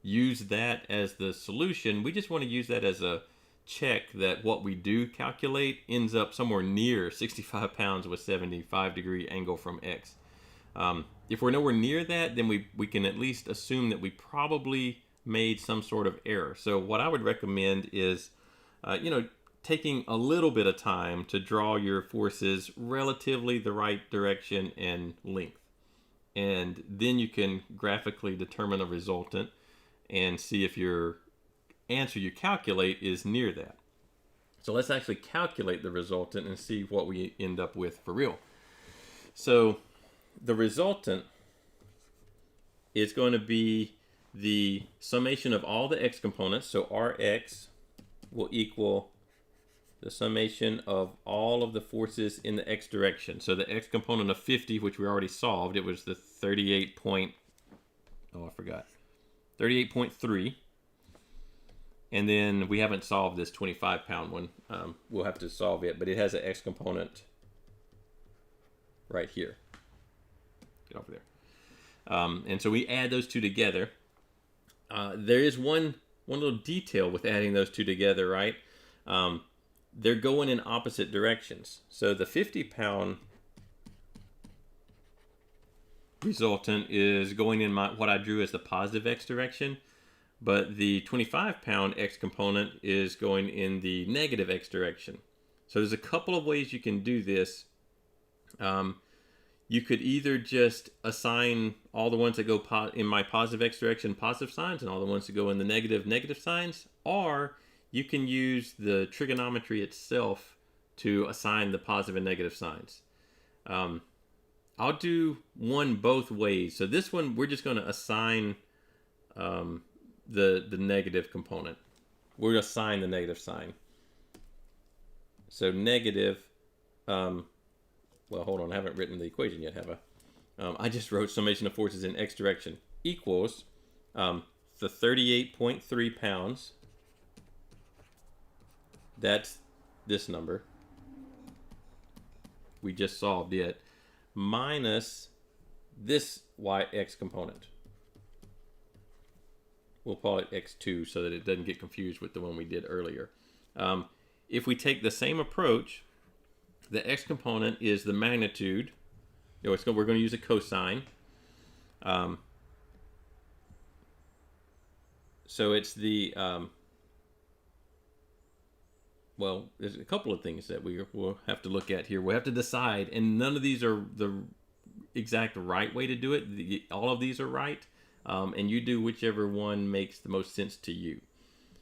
use that as the solution. We just want to use that as a check that what we do calculate ends up somewhere near 65 pounds with 75-degree angle from X. If we're nowhere near that, then we can at least assume that we probably made some sort of error. So what I would recommend is, taking a little bit of time to draw your forces relatively the right direction and length. And then you can graphically determine a resultant and see if your answer you calculate is near that. So let's actually calculate the resultant and see what we end up with for real. So the resultant is going to be the summation of all the X components. So Rx will equal the summation of all of the forces in the X direction. So the X component of 50, which we already solved, it was the 38.3. And then we haven't solved this 25-pound one. We'll have to solve it, but it has an X component right here. Get over there. And so we add those two together. There is one little detail with adding those two together, right? They're going in opposite directions. So the 50-pound resultant is going in what I drew as the positive X direction, but the 25-pound X component is going in the negative X direction. So there's a couple of ways you can do this. You could either just assign all the ones that go in my positive X direction positive signs and all the ones that go in the negative signs, or you can use the trigonometry itself to assign the positive and negative signs. I'll do one both ways. So this one, we're just going to assign the negative component. We're going to assign the negative sign. So negative, well, hold on, I haven't written the equation yet, have I? I just wrote summation of forces in X direction equals the 38.3 pounds. That's this number. We just solved it. Minus this X component. We'll call it X2 so that it doesn't get confused with the one we did earlier. If we take the same approach, the X component is the magnitude. We're going to use a cosine. So it's the... well, there's a couple of things that we'll have to look at here. We'll have to decide, and none of these are the exact right way to do it. All of these are right, and you do whichever one makes the most sense to you.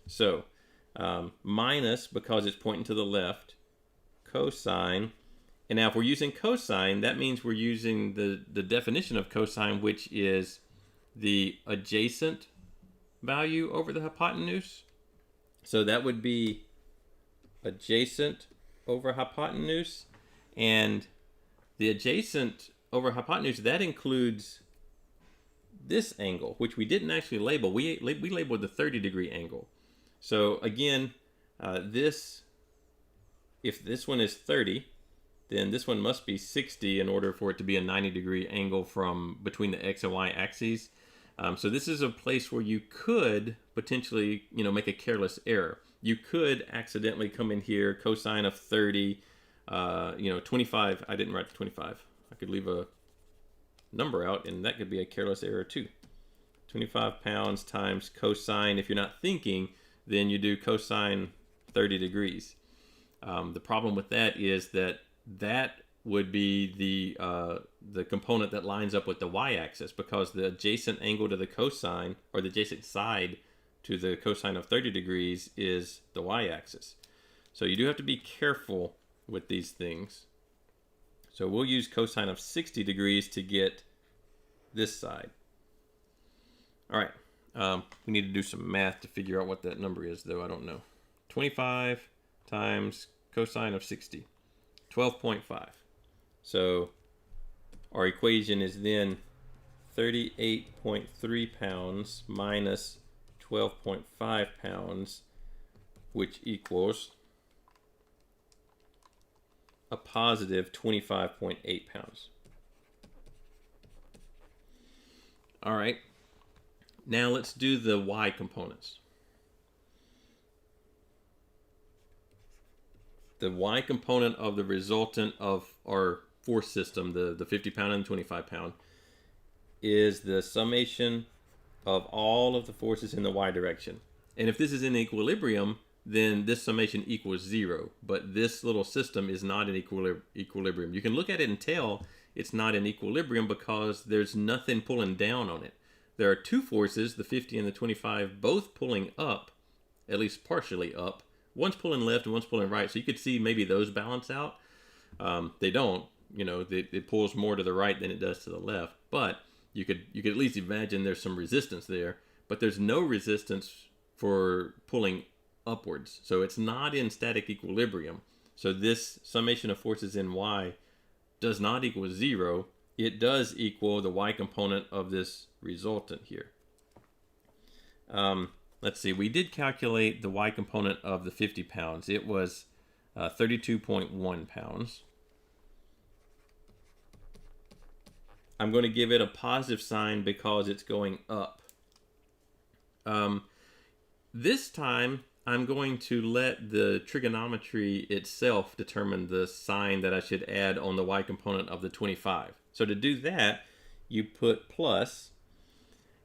So, minus, because it's pointing to the left, cosine. And now if we're using cosine, that means we're using the definition of cosine, which is the adjacent value over the hypotenuse. So that would be adjacent over hypotenuse, and the adjacent over hypotenuse, that includes this angle, which we didn't actually label. We labeled the 30-degree angle. So again, if this one is 30, then this one must be 60 in order for it to be a 90-degree angle from between the X and Y axes. So this is a place where you could potentially, make a careless error. You could accidentally come in here, cosine of 30, 25. I didn't write the 25. I could leave a number out, and that could be a careless error too. 25 pounds times cosine. If you're not thinking, then you do cosine 30 degrees. The problem with that is that would be the component that lines up with the y-axis, because the adjacent angle to the cosine, or the adjacent side to the cosine of 30 degrees, is the y-axis. So you do have to be careful with these things. So we'll use cosine of 60 degrees to get this side. All right. We need to do some math to figure out what that number is, though. I don't know. 25 times cosine of 60. 12.5. So our equation is then 38.3 pounds minus 12.5 pounds, which equals a positive 25.8 pounds. All right, now let's do the y components. The y component of the resultant of our force system, the 50 pound and 25 pound, is the summation of all of the forces in the y direction. And if this is in equilibrium, then this summation equals 0. But this little system is not in equilibrium. You can look at it and tell it's not in equilibrium because there's nothing pulling down on it. There are two forces, the 50 and the 25, both pulling up, at least partially up. One's pulling left and one's pulling right. So you could see maybe those balance out. They don't. You know, it pulls more to the right than it does to the left. But you could at least imagine there's some resistance there. But there's no resistance for pulling upwards. So it's not in static equilibrium. So this summation of forces in y does not equal 0. It does equal the y component of this resultant here. Let's see, we did calculate the y component of the 50 pounds. It was 32.1 pounds. I'm going to give it a positive sign because it's going up. This time, I'm going to let the trigonometry itself determine the sign that I should add on the y component of the 25. So to do that, you put plus,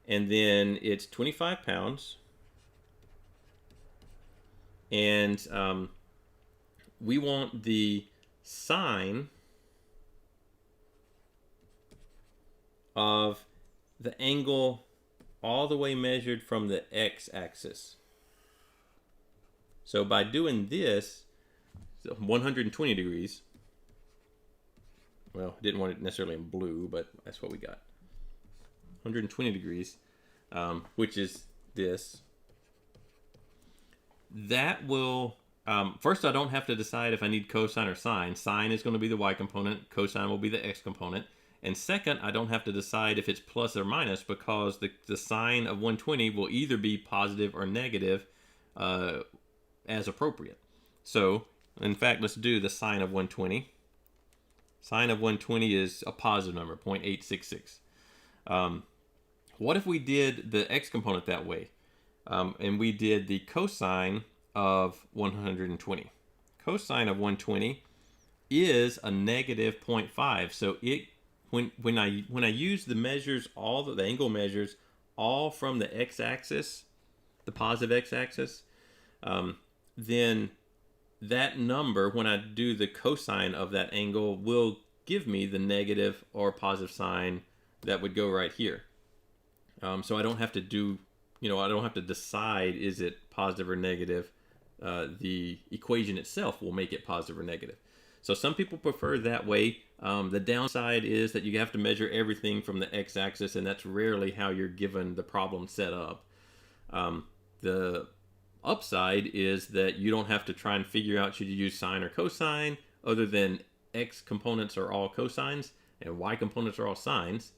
and then it's 25 pounds. And we want the sine of the angle all the way measured from the x-axis. So by doing this, 120 degrees, well, didn't want it necessarily in blue, but that's what we got. 120 degrees, which is this. That will, first I don't have to decide if I need cosine or sine. Sine is going to be the y component, cosine will be the x component. And second, I don't have to decide if it's plus or minus because the sine of 120 will either be positive or negative as appropriate. So, in fact, let's do the sine of 120. Sine of 120 is a positive number, 0.866. What if we did the x component that way? And we did the cosine of 120. Cosine of 120 is a negative 0.5. So it when I use the measures, all the angle measures, all from the x-axis, the positive x-axis, then that number, when I do the cosine of that angle, will give me the negative or positive sign that would go right here. So I don't have to do, I don't have to decide is it positive or negative. The equation itself will make it positive or negative. So some people prefer that way. The downside is that you have to measure everything from the x-axis, and that's rarely how you're given the problem set up. The upside is that you don't have to try and figure out should you use sine or cosine, other than x components are all cosines and y components are all sines.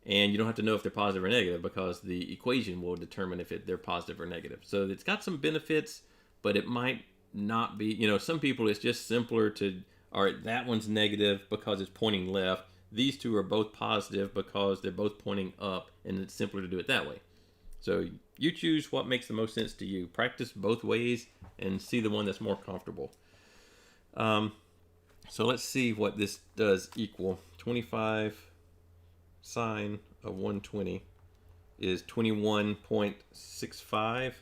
And you don't have to know if they're positive or negative because the equation will determine if they're positive or negative. So it's got some benefits, but it might not be, some people it's just simpler to, all right, that one's negative because it's pointing left. These two are both positive because they're both pointing up, and it's simpler to do it that way. So you choose what makes the most sense to you. Practice both ways and see the one that's more comfortable. So let's see what this does equal. 25 sine of 120 is 21.65.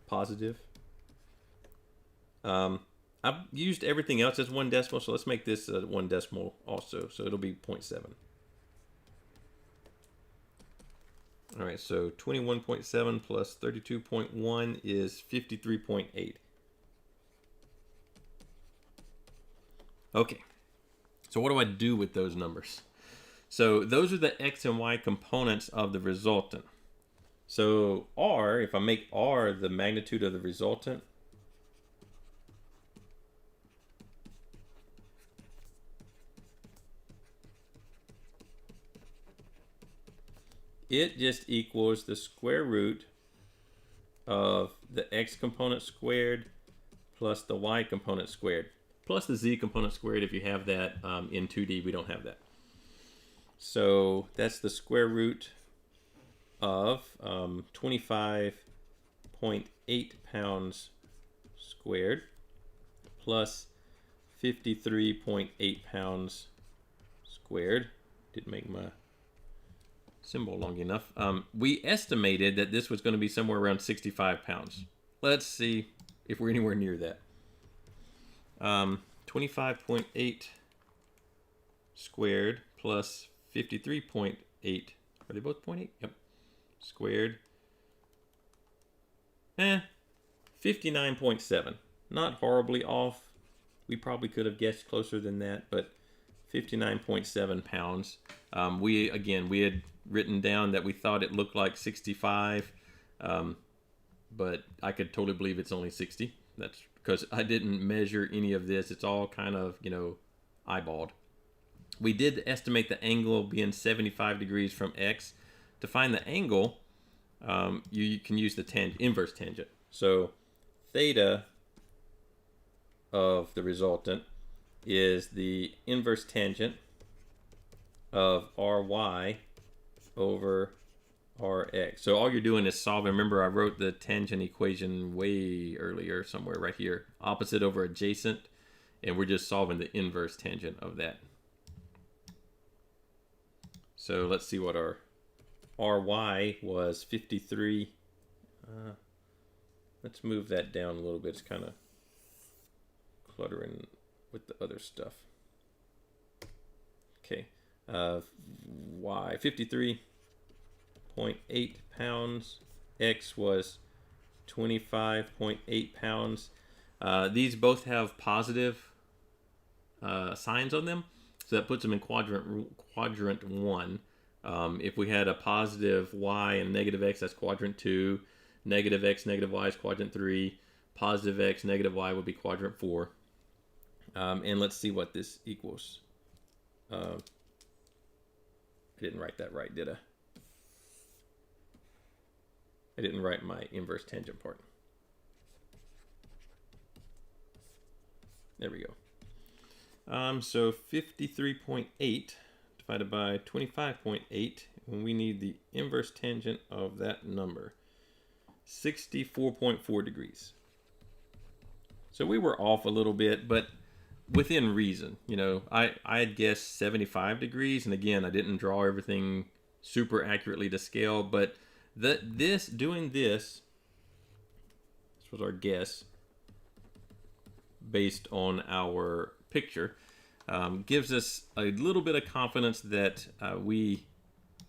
Positive. I've used everything else as 1 decimal, so let's make this 1 decimal also. So it'll be 0.7. All right, so 21.7 plus 32.1 is 53.8. Okay, so what do I do with those numbers? So those are the x and y components of the resultant. So R, if I make R the magnitude of the resultant, it just equals the square root of the x component squared plus the y component squared plus the z component squared if you have that. In 2D, we don't have that. So that's the square root of 25.8 pounds squared plus 53.8 pounds squared. Didn't make my symbol long enough. We estimated that this was going to be somewhere around 65 pounds. Let's see if we're anywhere near that. 25.8 squared plus 53.8. Are they both 0.8? Yep. Squared. 59.7. Not horribly off. We probably could have guessed closer than that, but 59.7 pounds. We had written down that we thought it looked like 65, but I could totally believe it's only 60. That's because I didn't measure any of this. It's all kind of, eyeballed. We did estimate the angle being 75 degrees from x. To find the angle, you can use the inverse tangent. So theta of the resultant is the inverse tangent of ry over rx. So all you're doing is solving. Remember, I wrote the tangent equation way earlier, somewhere right here. Opposite over adjacent, and we're just solving the inverse tangent of that. So let's see what our ry was, 53. Let's move that down a little bit. It's kind of cluttering with the other stuff. Okay, y 53.8 pounds. X was 25.8 pounds. These both have positive signs on them, so that puts them in quadrant 1. If we had a positive y and negative x, that's quadrant 2. Negative x, negative y is quadrant 3. Positive x, negative y would be quadrant 4. And let's see what this equals. I didn't write that right, did I? I didn't write my inverse tangent part. There we go. So 53.8 divided by 25.8, and we need the inverse tangent of that number. 64.4 degrees. So we were off a little bit, but within reason. I had guessed 75 degrees, and again, I didn't draw everything super accurately to scale, but doing this was our guess based on our picture, gives us a little bit of confidence that we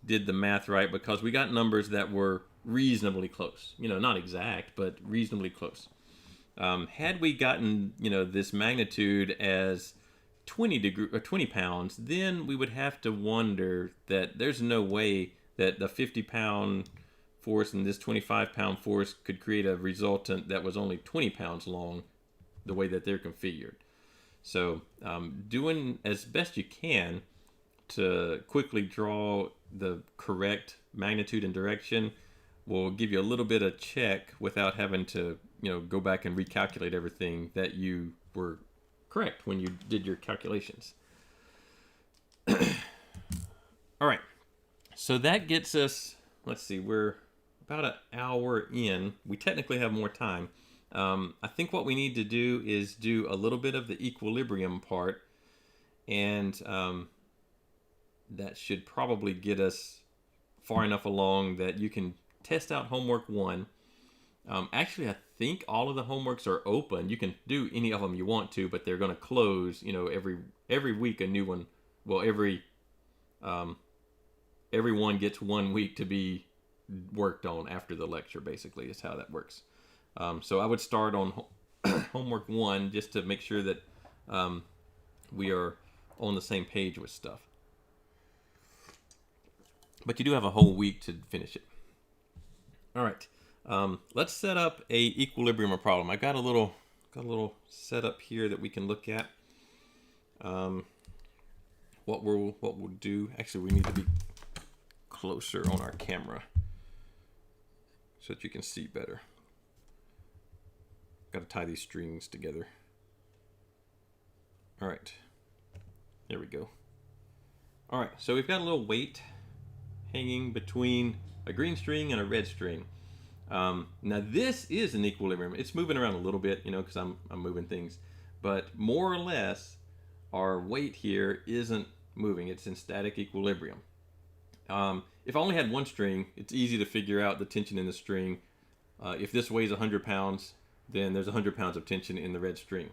did the math right, because we got numbers that were reasonably close. Not exact, but reasonably close. Had we gotten, this magnitude as 20 pounds, then we would have to wonder that there's no way that the 50-pound force and this 25-pound force could create a resultant that was only 20 pounds long, the way that they're configured. So doing as best you can to quickly draw the correct magnitude and direction will give you a little bit of check without having to, go back and recalculate everything, that you were correct when you did your calculations. All right. So that gets us, let's see, we're about an hour in. We technically have more time. I think what we need to do is do a little bit of the equilibrium part, and that should probably get us far enough along that you can test out homework 1. Actually, I think all of the homeworks are open. You can do any of them you want to, but they're going to close, every week a new one. Well, everyone gets 1 week to be worked on after the lecture, basically, is how that works. So I would start on homework 1 just to make sure that we are on the same page with stuff. But you do have a whole week to finish it. All right. Let's set up a equilibrium problem. I got a little setup here that we can look at. What we'll do. Actually, we need to be closer on our camera so that you can see better. Got to tie these strings together. All right, there we go. All right, so we've got a little weight hanging between a green string and a red string. Now this is an equilibrium. It's moving around a little bit, you know, because I'm moving things, but more or less our weight here isn't moving. It's in static equilibrium. If I only had one string, it's easy to figure out the tension in the string. If this weighs 100 pounds, then there's 100 pounds of tension in the red string.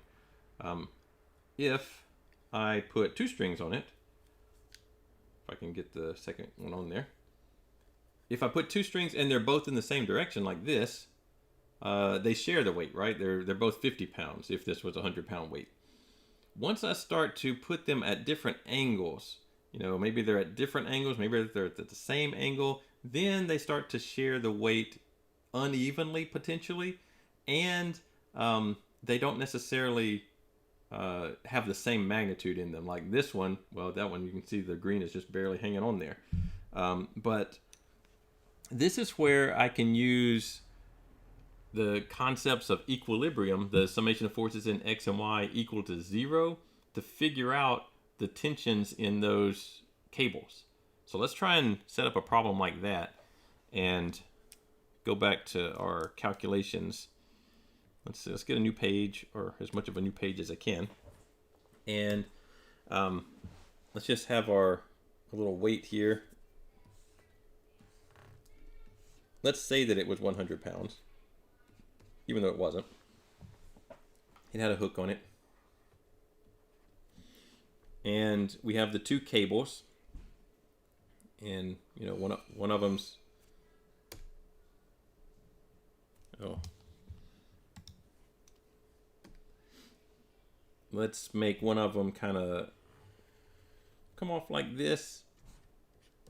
If I put two strings on it, if I can get the second one on there. If I put two strings and they're both in the same direction like this, they share the weight, right? They're both 50 pounds if this was a 100-pound weight. Once I start to put them at different angles, you know, maybe they're at different angles, maybe they're at the same angle, then they start to share the weight unevenly potentially, and they don't necessarily have the same magnitude in them. Like this one, well, that one you can see the green is just barely hanging on there. But this is where I can use the concepts of equilibrium, the summation of forces in X and Y equal to 0, to figure out the tensions in those cables. So let's try and set up a problem like that and go back to our calculations. Let's get a new page, or as much of a new page as I can. And let's just have our little weight here. Let's say that it was 100 pounds, even though it wasn't. It had a hook on it. And we have the two cables. And, you know, one of them's... Oh. Let's make one of them kind of come off like this,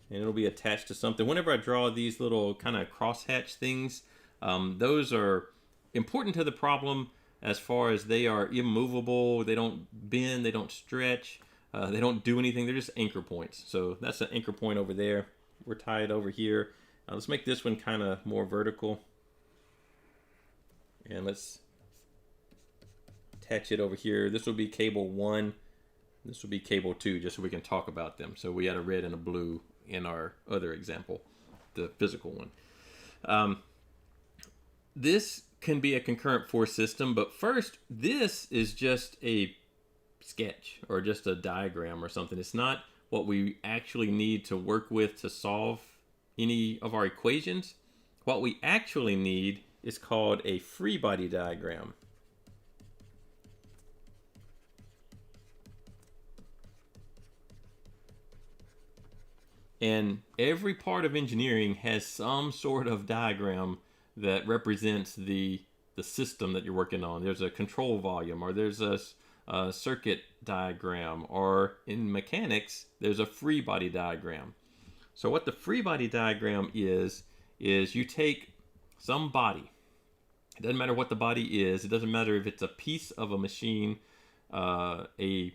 and it'll be attached to something. Whenever I draw these little kind of crosshatch things, those are important to the problem as far as they are immovable. They don't bend, they don't stretch, they don't do anything. They're just anchor points. So that's an anchor point over there. We're tied over here. Let's make this one kind of more vertical, and let's attach it over here. This will be cable 1. This will be cable 2, just so we can talk about them. So we had a red and a blue in our other example, the physical one. This can be a concurrent force system, but first, this is just a sketch or just a diagram or something. It's not what we actually need to work with to solve any of our equations. What we actually need is called a free body diagram. And every part of engineering has some sort of diagram that represents the system that you're working on. There's a control volume, or there's a circuit diagram, or in mechanics, there's a free body diagram. So what the free body diagram is you take some body. It doesn't matter what the body is. It doesn't matter if it's a piece of a machine, a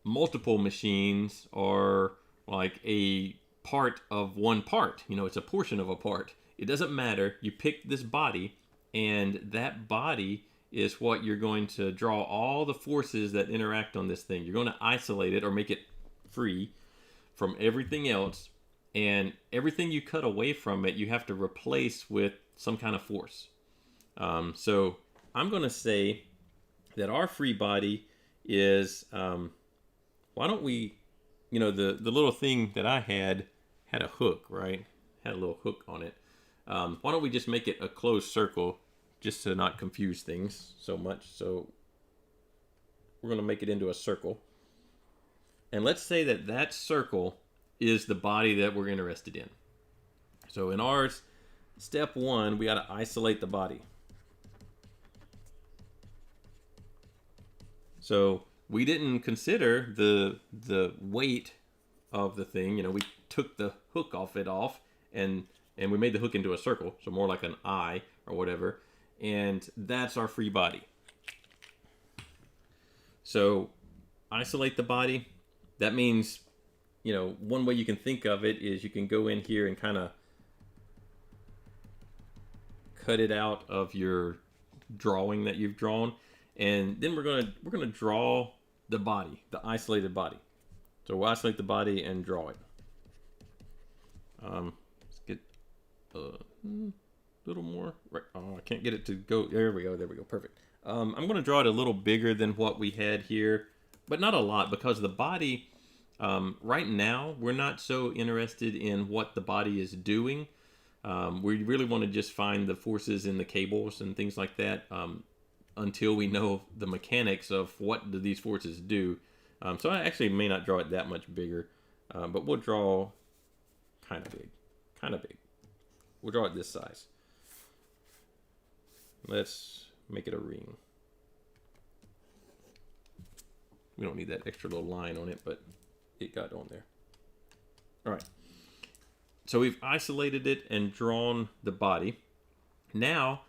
multiple machines, or like a part of one part. You know, it's a portion of a part. It doesn't matter. You pick this body, and that body is what you're going to draw all the forces that interact on this thing. You're going to isolate it or make it free from everything else, and everything you cut away from it, you have to replace with some kind of force. So I'm going to say that our free body is, why don't we, you know, the little thing that I had a hook, right? Had a little hook on it. Why don't we just make it a closed circle just to not confuse things so much? So we're going to make it into a circle. And let's say that that circle is the body that we're interested in. So in ours, step 1, we got to isolate the body. So we didn't consider the weight of the thing. You know, we took the hook off, and we made the hook into a circle, so more like an eye or whatever, and that's our free body. So isolate the body. That means, one way you can think of it is you can go in here and kind of cut it out of your drawing that you've drawn, and then we're gonna draw the body, the isolated body. So we'll isolate the body and draw it. Let's get a little more. Right. Oh, I can't get it to go. There we go. There we go. Perfect. I'm going to draw it a little bigger than what we had here, but not a lot, because the body, right now, we're not so interested in what the body is doing. We really want to just find the forces in the cables and things like that, until we know the mechanics of what do these forces do. So I actually may not draw it that much bigger, but we'll draw kind of big. We'll draw it this size. Let's make it a ring. We don't need that extra little line on it, but it got on there. All right. So we've isolated it and drawn the body. Now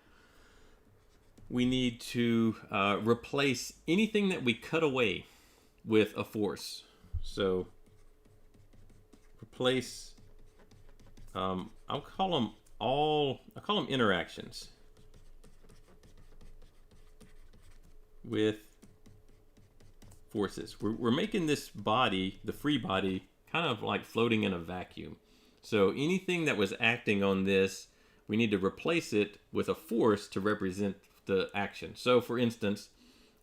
we need to replace anything that we cut away with a force. So replace, I'll call them interactions with forces. We're making this body, the free body, kind of like floating in a vacuum. So anything that was acting on this, we need to replace it with a force to represent the action. So for instance,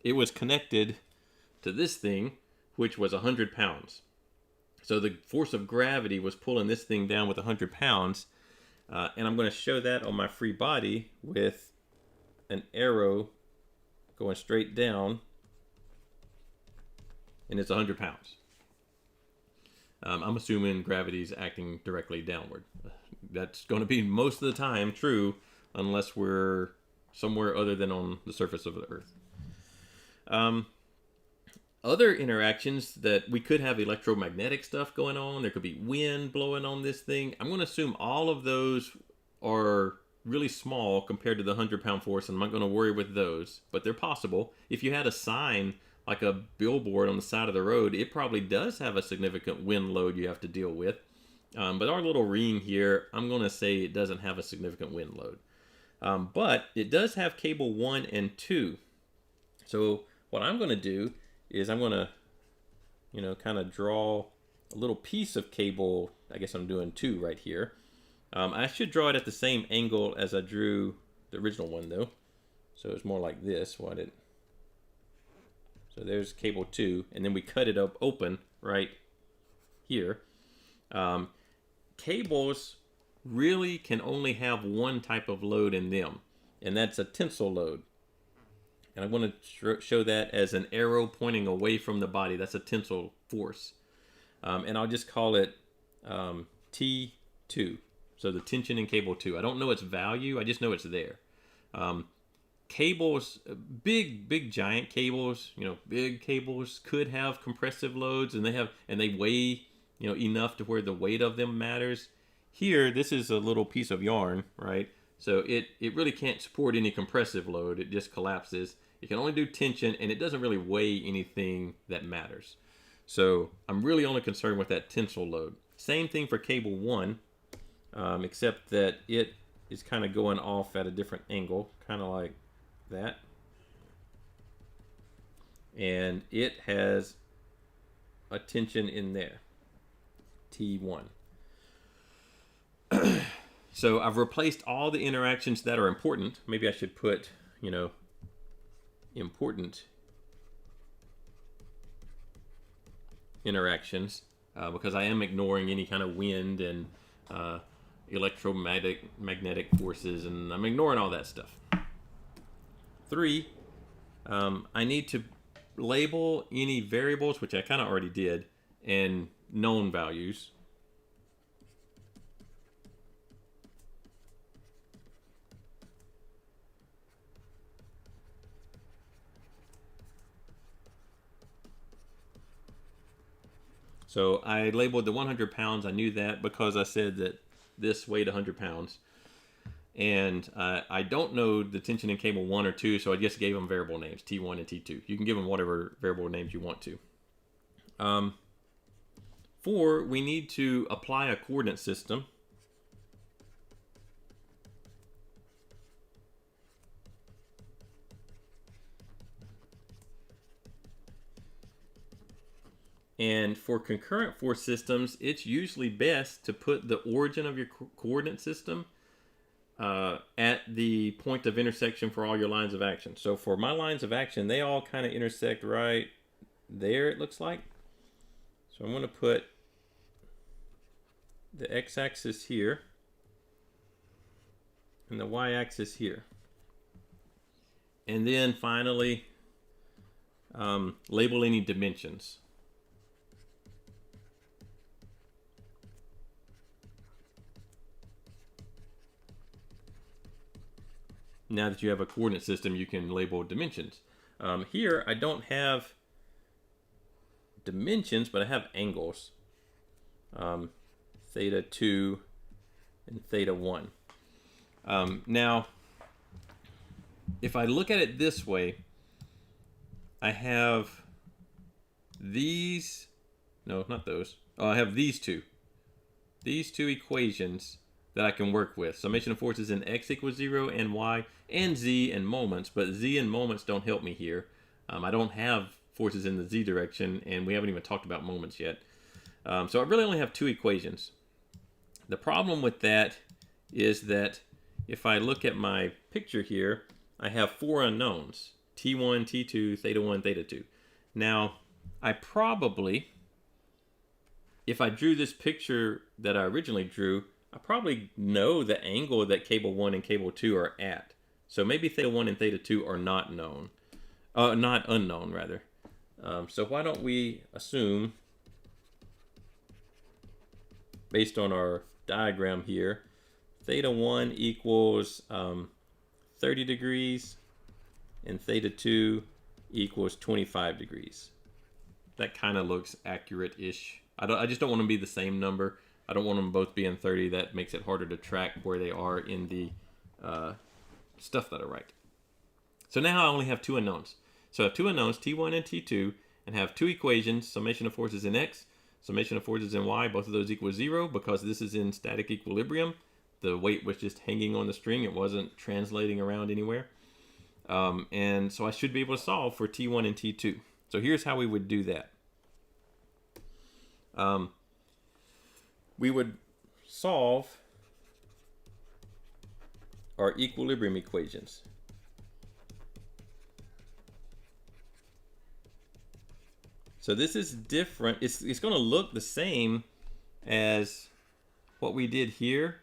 it was connected to this thing, which was 100 pounds. So the force of gravity was pulling this thing down with 100 pounds. And I'm going to show that on my free body with an arrow going straight down. And it's 100 pounds. I'm assuming gravity is acting directly downward. That's going to be most of the time true, unless we're somewhere other than on the surface of the Earth. Other interactions that we could have electromagnetic stuff going on. There could be wind blowing on this thing. I'm going to assume all of those are really small compared to the 100-pound force, and I'm not going to worry with those, but they're possible. If you had a sign like a billboard on the side of the road, it probably does have a significant wind load you have to deal with. But our little ring here, I'm going to say it doesn't have a significant wind load. But it does have cable 1 and 2. So what I'm going to do is I'm going to, kind of draw a little piece of cable. I guess I'm doing 2 right here. I should draw it at the same angle as I drew the original one, though. So it's more like this. So there's cable 2, and then we cut it up open right here. Cables really can only have one type of load in them, and that's a tensile load. And I'm going to show that as an arrow pointing away from the body. That's a tensile force. And I'll just call it T2. So the tension in cable 2. I don't know its value. I just know it's there. Cables, big giant cables, big cables could have compressive loads, and they weigh, enough to where the weight of them matters. Here, this is a little piece of yarn, right? So it really can't support any compressive load. It just collapses. It can only do tension, and it doesn't really weigh anything that matters. So I'm really only concerned with that tensile load. Same thing for cable 1, except that it is kind of going off at a different angle, kind of like that. And it has a tension in there, T1. So I've replaced all the interactions that are important. Maybe I should put, important interactions, because I am ignoring any kind of wind and electromagnetic forces, and I'm ignoring all that stuff. 3, I need to label any variables, which I kind of already did, and known values. So I labeled the 100 pounds. I knew that because I said that this weighed 100 pounds. And I don't know the tension in cable 1 or 2, so I just gave them variable names, T1 and T2. You can give them whatever variable names you want to. 4, we need to apply a coordinate system. And for concurrent force systems, it's usually best to put the origin of your coordinate system at the point of intersection for all your lines of action. So for my lines of action, they all kind of intersect right there, it looks like. So I'm going to put the x-axis here and the y-axis here. And then finally, label any dimensions. Now that you have a coordinate system, you can label dimensions. Here, I don't have dimensions, but I have angles. Theta 2 and theta 1. Now, if I look at it this way, I have these, no, not those. Oh, I have these two equations that I can work with. Summation of forces in x equals 0 and y and z and moments, but z and moments don't help me here. I don't have forces in the z direction, and we haven't even talked about moments yet. So I really only have 2 equations. The problem with that is that if I look at my picture here, I have 4 unknowns: t1, t2, theta 1, theta 2. Now, I probably, if I drew this picture that I originally drew, I probably know the angle that cable 1 and cable 2 are at. So maybe theta 1 and theta 2 are not known. Not unknown, rather. So why don't we assume, based on our diagram here, theta 1 equals 30 degrees and theta 2 equals 25 degrees. That kind of looks accurate-ish. I just don't want them to be the same number. I don't want them both being 30. That makes it harder to track where they are in the stuff that I write. So now I only have 2 unknowns. So I have 2 unknowns, t1 and t2, and have 2 equations: summation of forces in x, summation of forces in y. Both of those equal 0 because this is in static equilibrium. The weight was just hanging on the string. It wasn't translating around anywhere. And so I should be able to solve for t1 and t2. So here's how we would do that. We would solve our equilibrium equations. So this is different. It's going to look the same as what we did here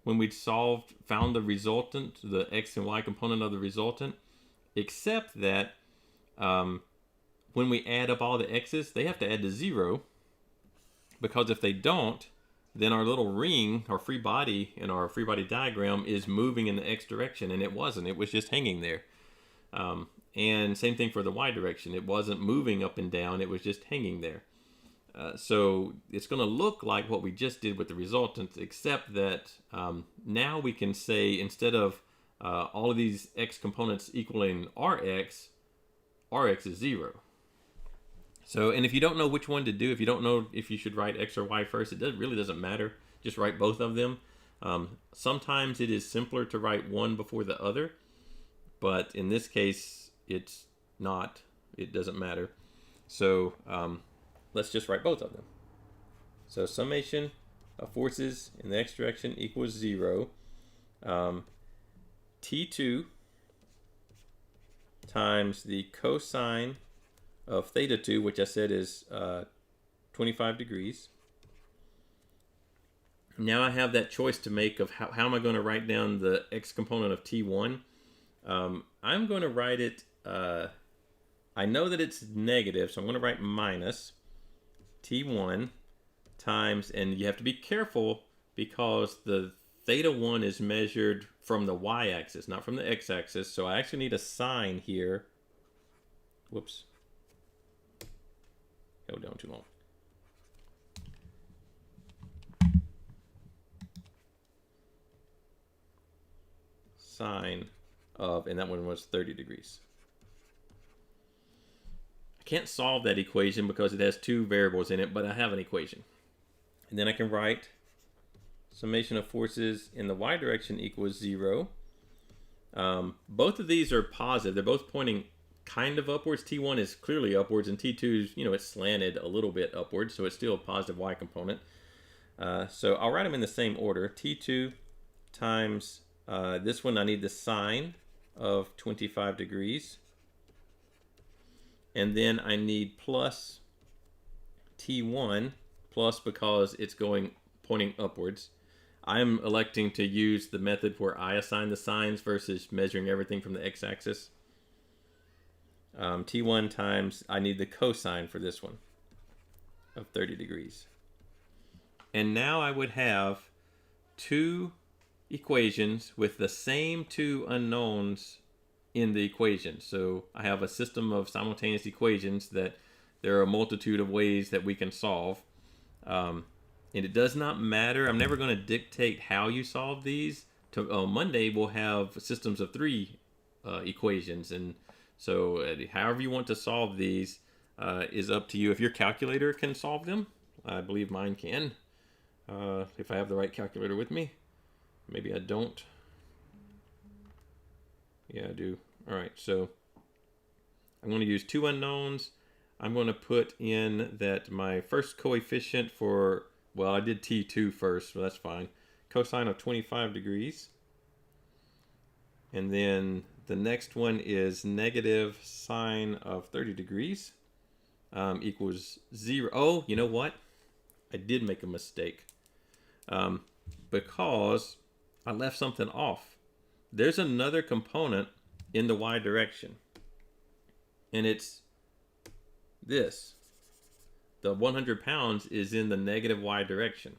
when we found the resultant, the x and y component of the resultant, except that when we add up all the x's, they have to add to 0, because if they don't, then our little ring, our free body in our free body diagram, is moving in the x direction, and it wasn't. It was just hanging there. And same thing for the y direction. It wasn't moving up and down. It was just hanging there. So it's going to look like what we just did with the resultant, except that now we can say, instead of all of these x components equaling rx is 0. So, and if you don't know which one to do, if you don't know if you should write x or y first, it really doesn't matter. Just write both of them. Sometimes it is simpler to write one before the other, but in this case, it's not. It doesn't matter. So let's just write both of them. So summation of forces in the x direction equals 0. T2 times the cosine of theta 2, which I said is 25 degrees. Now I have that choice to make of how am I going to write down the x component of T1. I'm going to write it, I know that it's negative, so I'm going to write minus T1 times, and you have to be careful because the theta 1 is measured from the y-axis, not from the x-axis, so I actually need a sign here. Whoops. Held down too long. Sine of, and that one was 30 degrees. I can't solve that equation because it has two variables in it, but I have an equation. And then I can write summation of forces in the y direction equals 0. Both of these are positive. They're both pointing kind of upwards. T1 is clearly upwards, and T2 is, it's slanted a little bit upwards, so it's still a positive y component. So I'll write them in the same order. T2 times this one, I need the sine of 25 degrees. And then I need plus T1, plus because it's pointing upwards. I'm electing to use the method where I assign the sines versus measuring everything from the x-axis. T1 times, I need the cosine for this one of 30 degrees. And now I would have two equations with the same two unknowns in the equation. So I have a system of simultaneous equations that there are a multitude of ways that we can solve. And it does not matter. I'm never going to dictate how you solve these. On Monday, we'll have systems of 3 equations. And so however you want to solve these is up to you. If your calculator can solve them, I believe mine can. If I have the right calculator with me. Maybe I don't. Yeah, I do. All right, so I'm going to use two unknowns. I'm going to put in that my first coefficient for, well, I did T2 first, so that's fine. Cosine of 25 degrees. And then the next one is negative sine of 30 degrees equals 0. Oh, you know what? I did make a mistake because I left something off. There's another component in the y direction, and it's this. The 100 pounds is in the negative y direction.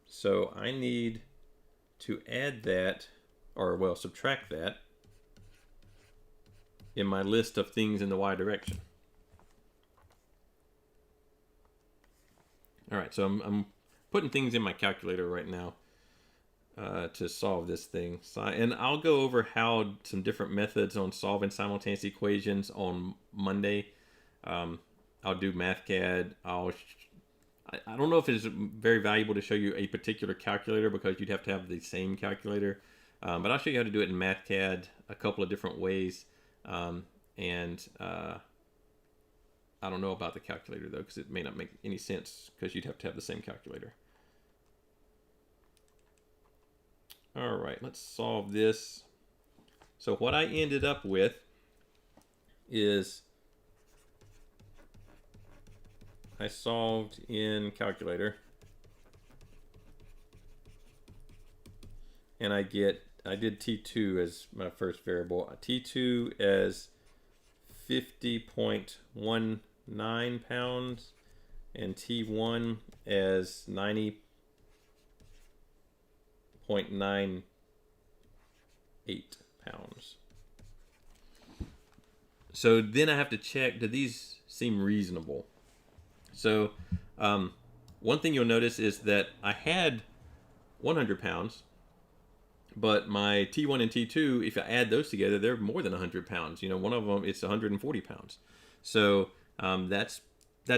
So I need to add that, or well, subtract that in my list of things in the y direction. All right, so I'm putting things in my calculator right now to solve this thing. So, and I'll go over how some different methods on solving simultaneous equations on Monday. I'll do MathCAD. I don't know if it's very valuable to show you a particular calculator because you'd have to have the same calculator. But I'll show you how to do it in MathCAD a couple of different ways. I don't know about the calculator though, because it may not make any sense because you'd have to have the same calculator. All right, let's solve this. So what I ended up with is I solved in calculator, and I did T2 as my first variable. T2 as 50.19 pounds and T1 as 90.98 pounds. So then I have to check, do these seem reasonable? So one thing you'll notice is that I had 100 pounds, but my T1 and T2, if I add those together, they're more than 100 pounds. You know, one of them, it's 140 pounds. So that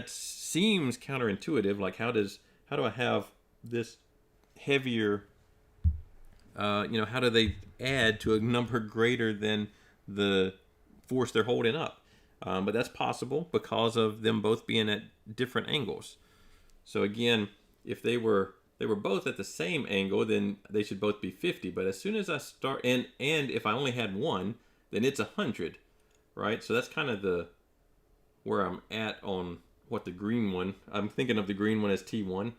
seems counterintuitive. Like, how do I have this heavier, how do they add to a number greater than the force they're holding up? But that's possible because of them both being at different angles. So again, if they were both at the same angle, then they should both be 50. But as soon as I start, and if I only had one, then it's 100, right? So that's kind of where I'm at on what the green one. I'm thinking of the green one as T1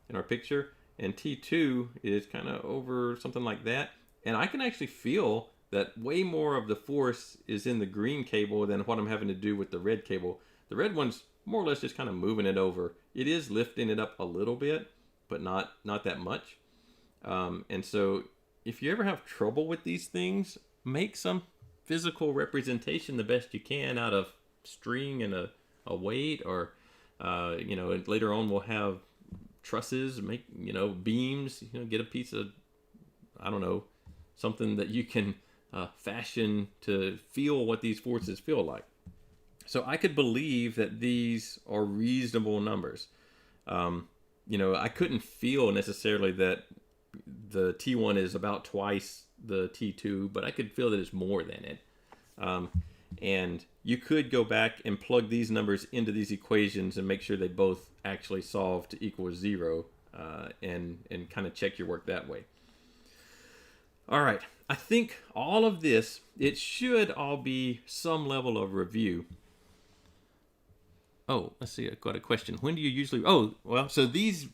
in our picture, and T2 is kind of over something like that. And I can actually feel that way more of the force is in the green cable than what I'm having to do with the red cable. The red one's more or less just kind of moving it over. It is lifting it up a little bit, but not that much. And so if you ever have trouble with these things, make some physical representation the best you can out of string and a weight, or later on we'll have trusses, make beams, get a piece of, I don't know, something that you can fashion to feel what these forces feel like. So I could believe that these are reasonable numbers. I couldn't feel necessarily that the T1 is about twice the T2, but I could feel that it's more than it. And you could go back and plug these numbers into these equations and make sure they both actually solve to equal 0, and kind of check your work that way. All right, I think all of this, it should all be some level of review. Oh, let's see, I've got a question. When do you usually... Oh, well, so these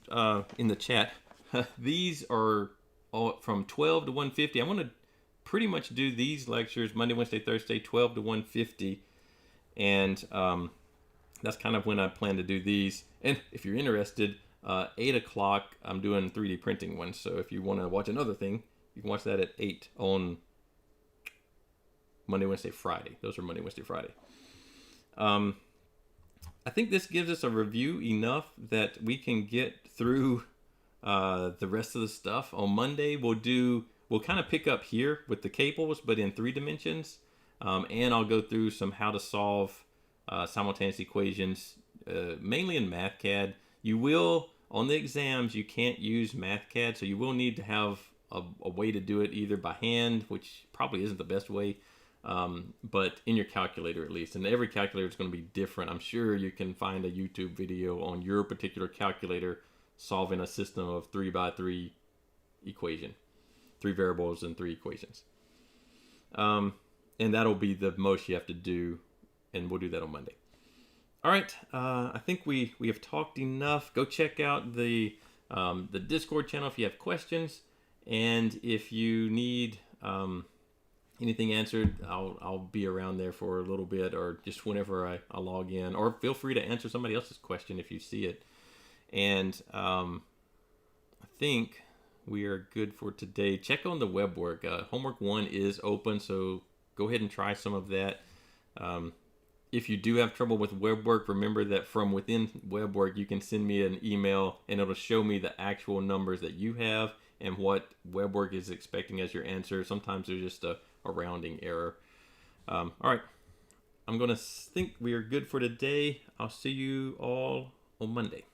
in the chat, these are all from 12 to 150. I want to pretty much do these lectures Monday, Wednesday, Thursday, 12 to 150. And that's kind of when I plan to do these. And if you're interested, 8 o'clock, I'm doing 3D printing ones. So if you want to watch another thing, you can watch that at 8 on Monday, Wednesday, Friday. Those are Monday, Wednesday, Friday. I think this gives us a review enough that we can get through the rest of the stuff. On Monday, we'll kind of pick up here with the cables, but in 3 dimensions. And I'll go through some how to solve simultaneous equations, mainly in MathCAD. You will, on the exams, you can't use MathCAD, so you will need to have a way to do it either by hand, which probably isn't the best way, but in your calculator at least. And every calculator is going to be different. I'm sure you can find a YouTube video on your particular calculator solving a system of 3x3 equation, 3 variables and 3 equations. And that'll be the most you have to do, and we'll do that on Monday. All right, I think we have talked enough. Go check out the Discord channel if you have questions, and if you need anything answered, I'll be around there for a little bit, or just whenever I log in, or feel free to answer somebody else's question if you see it. And I think we are good for today. Check on the web work. Homework 1 is open, so go ahead and try some of that. If you do have trouble with web work, remember that from within web work, you can send me an email and it'll show me the actual numbers that you have and what web work is expecting as your answer. Sometimes there's just a rounding error. All right, I'm going to think we are good for today. I'll see you all on Monday.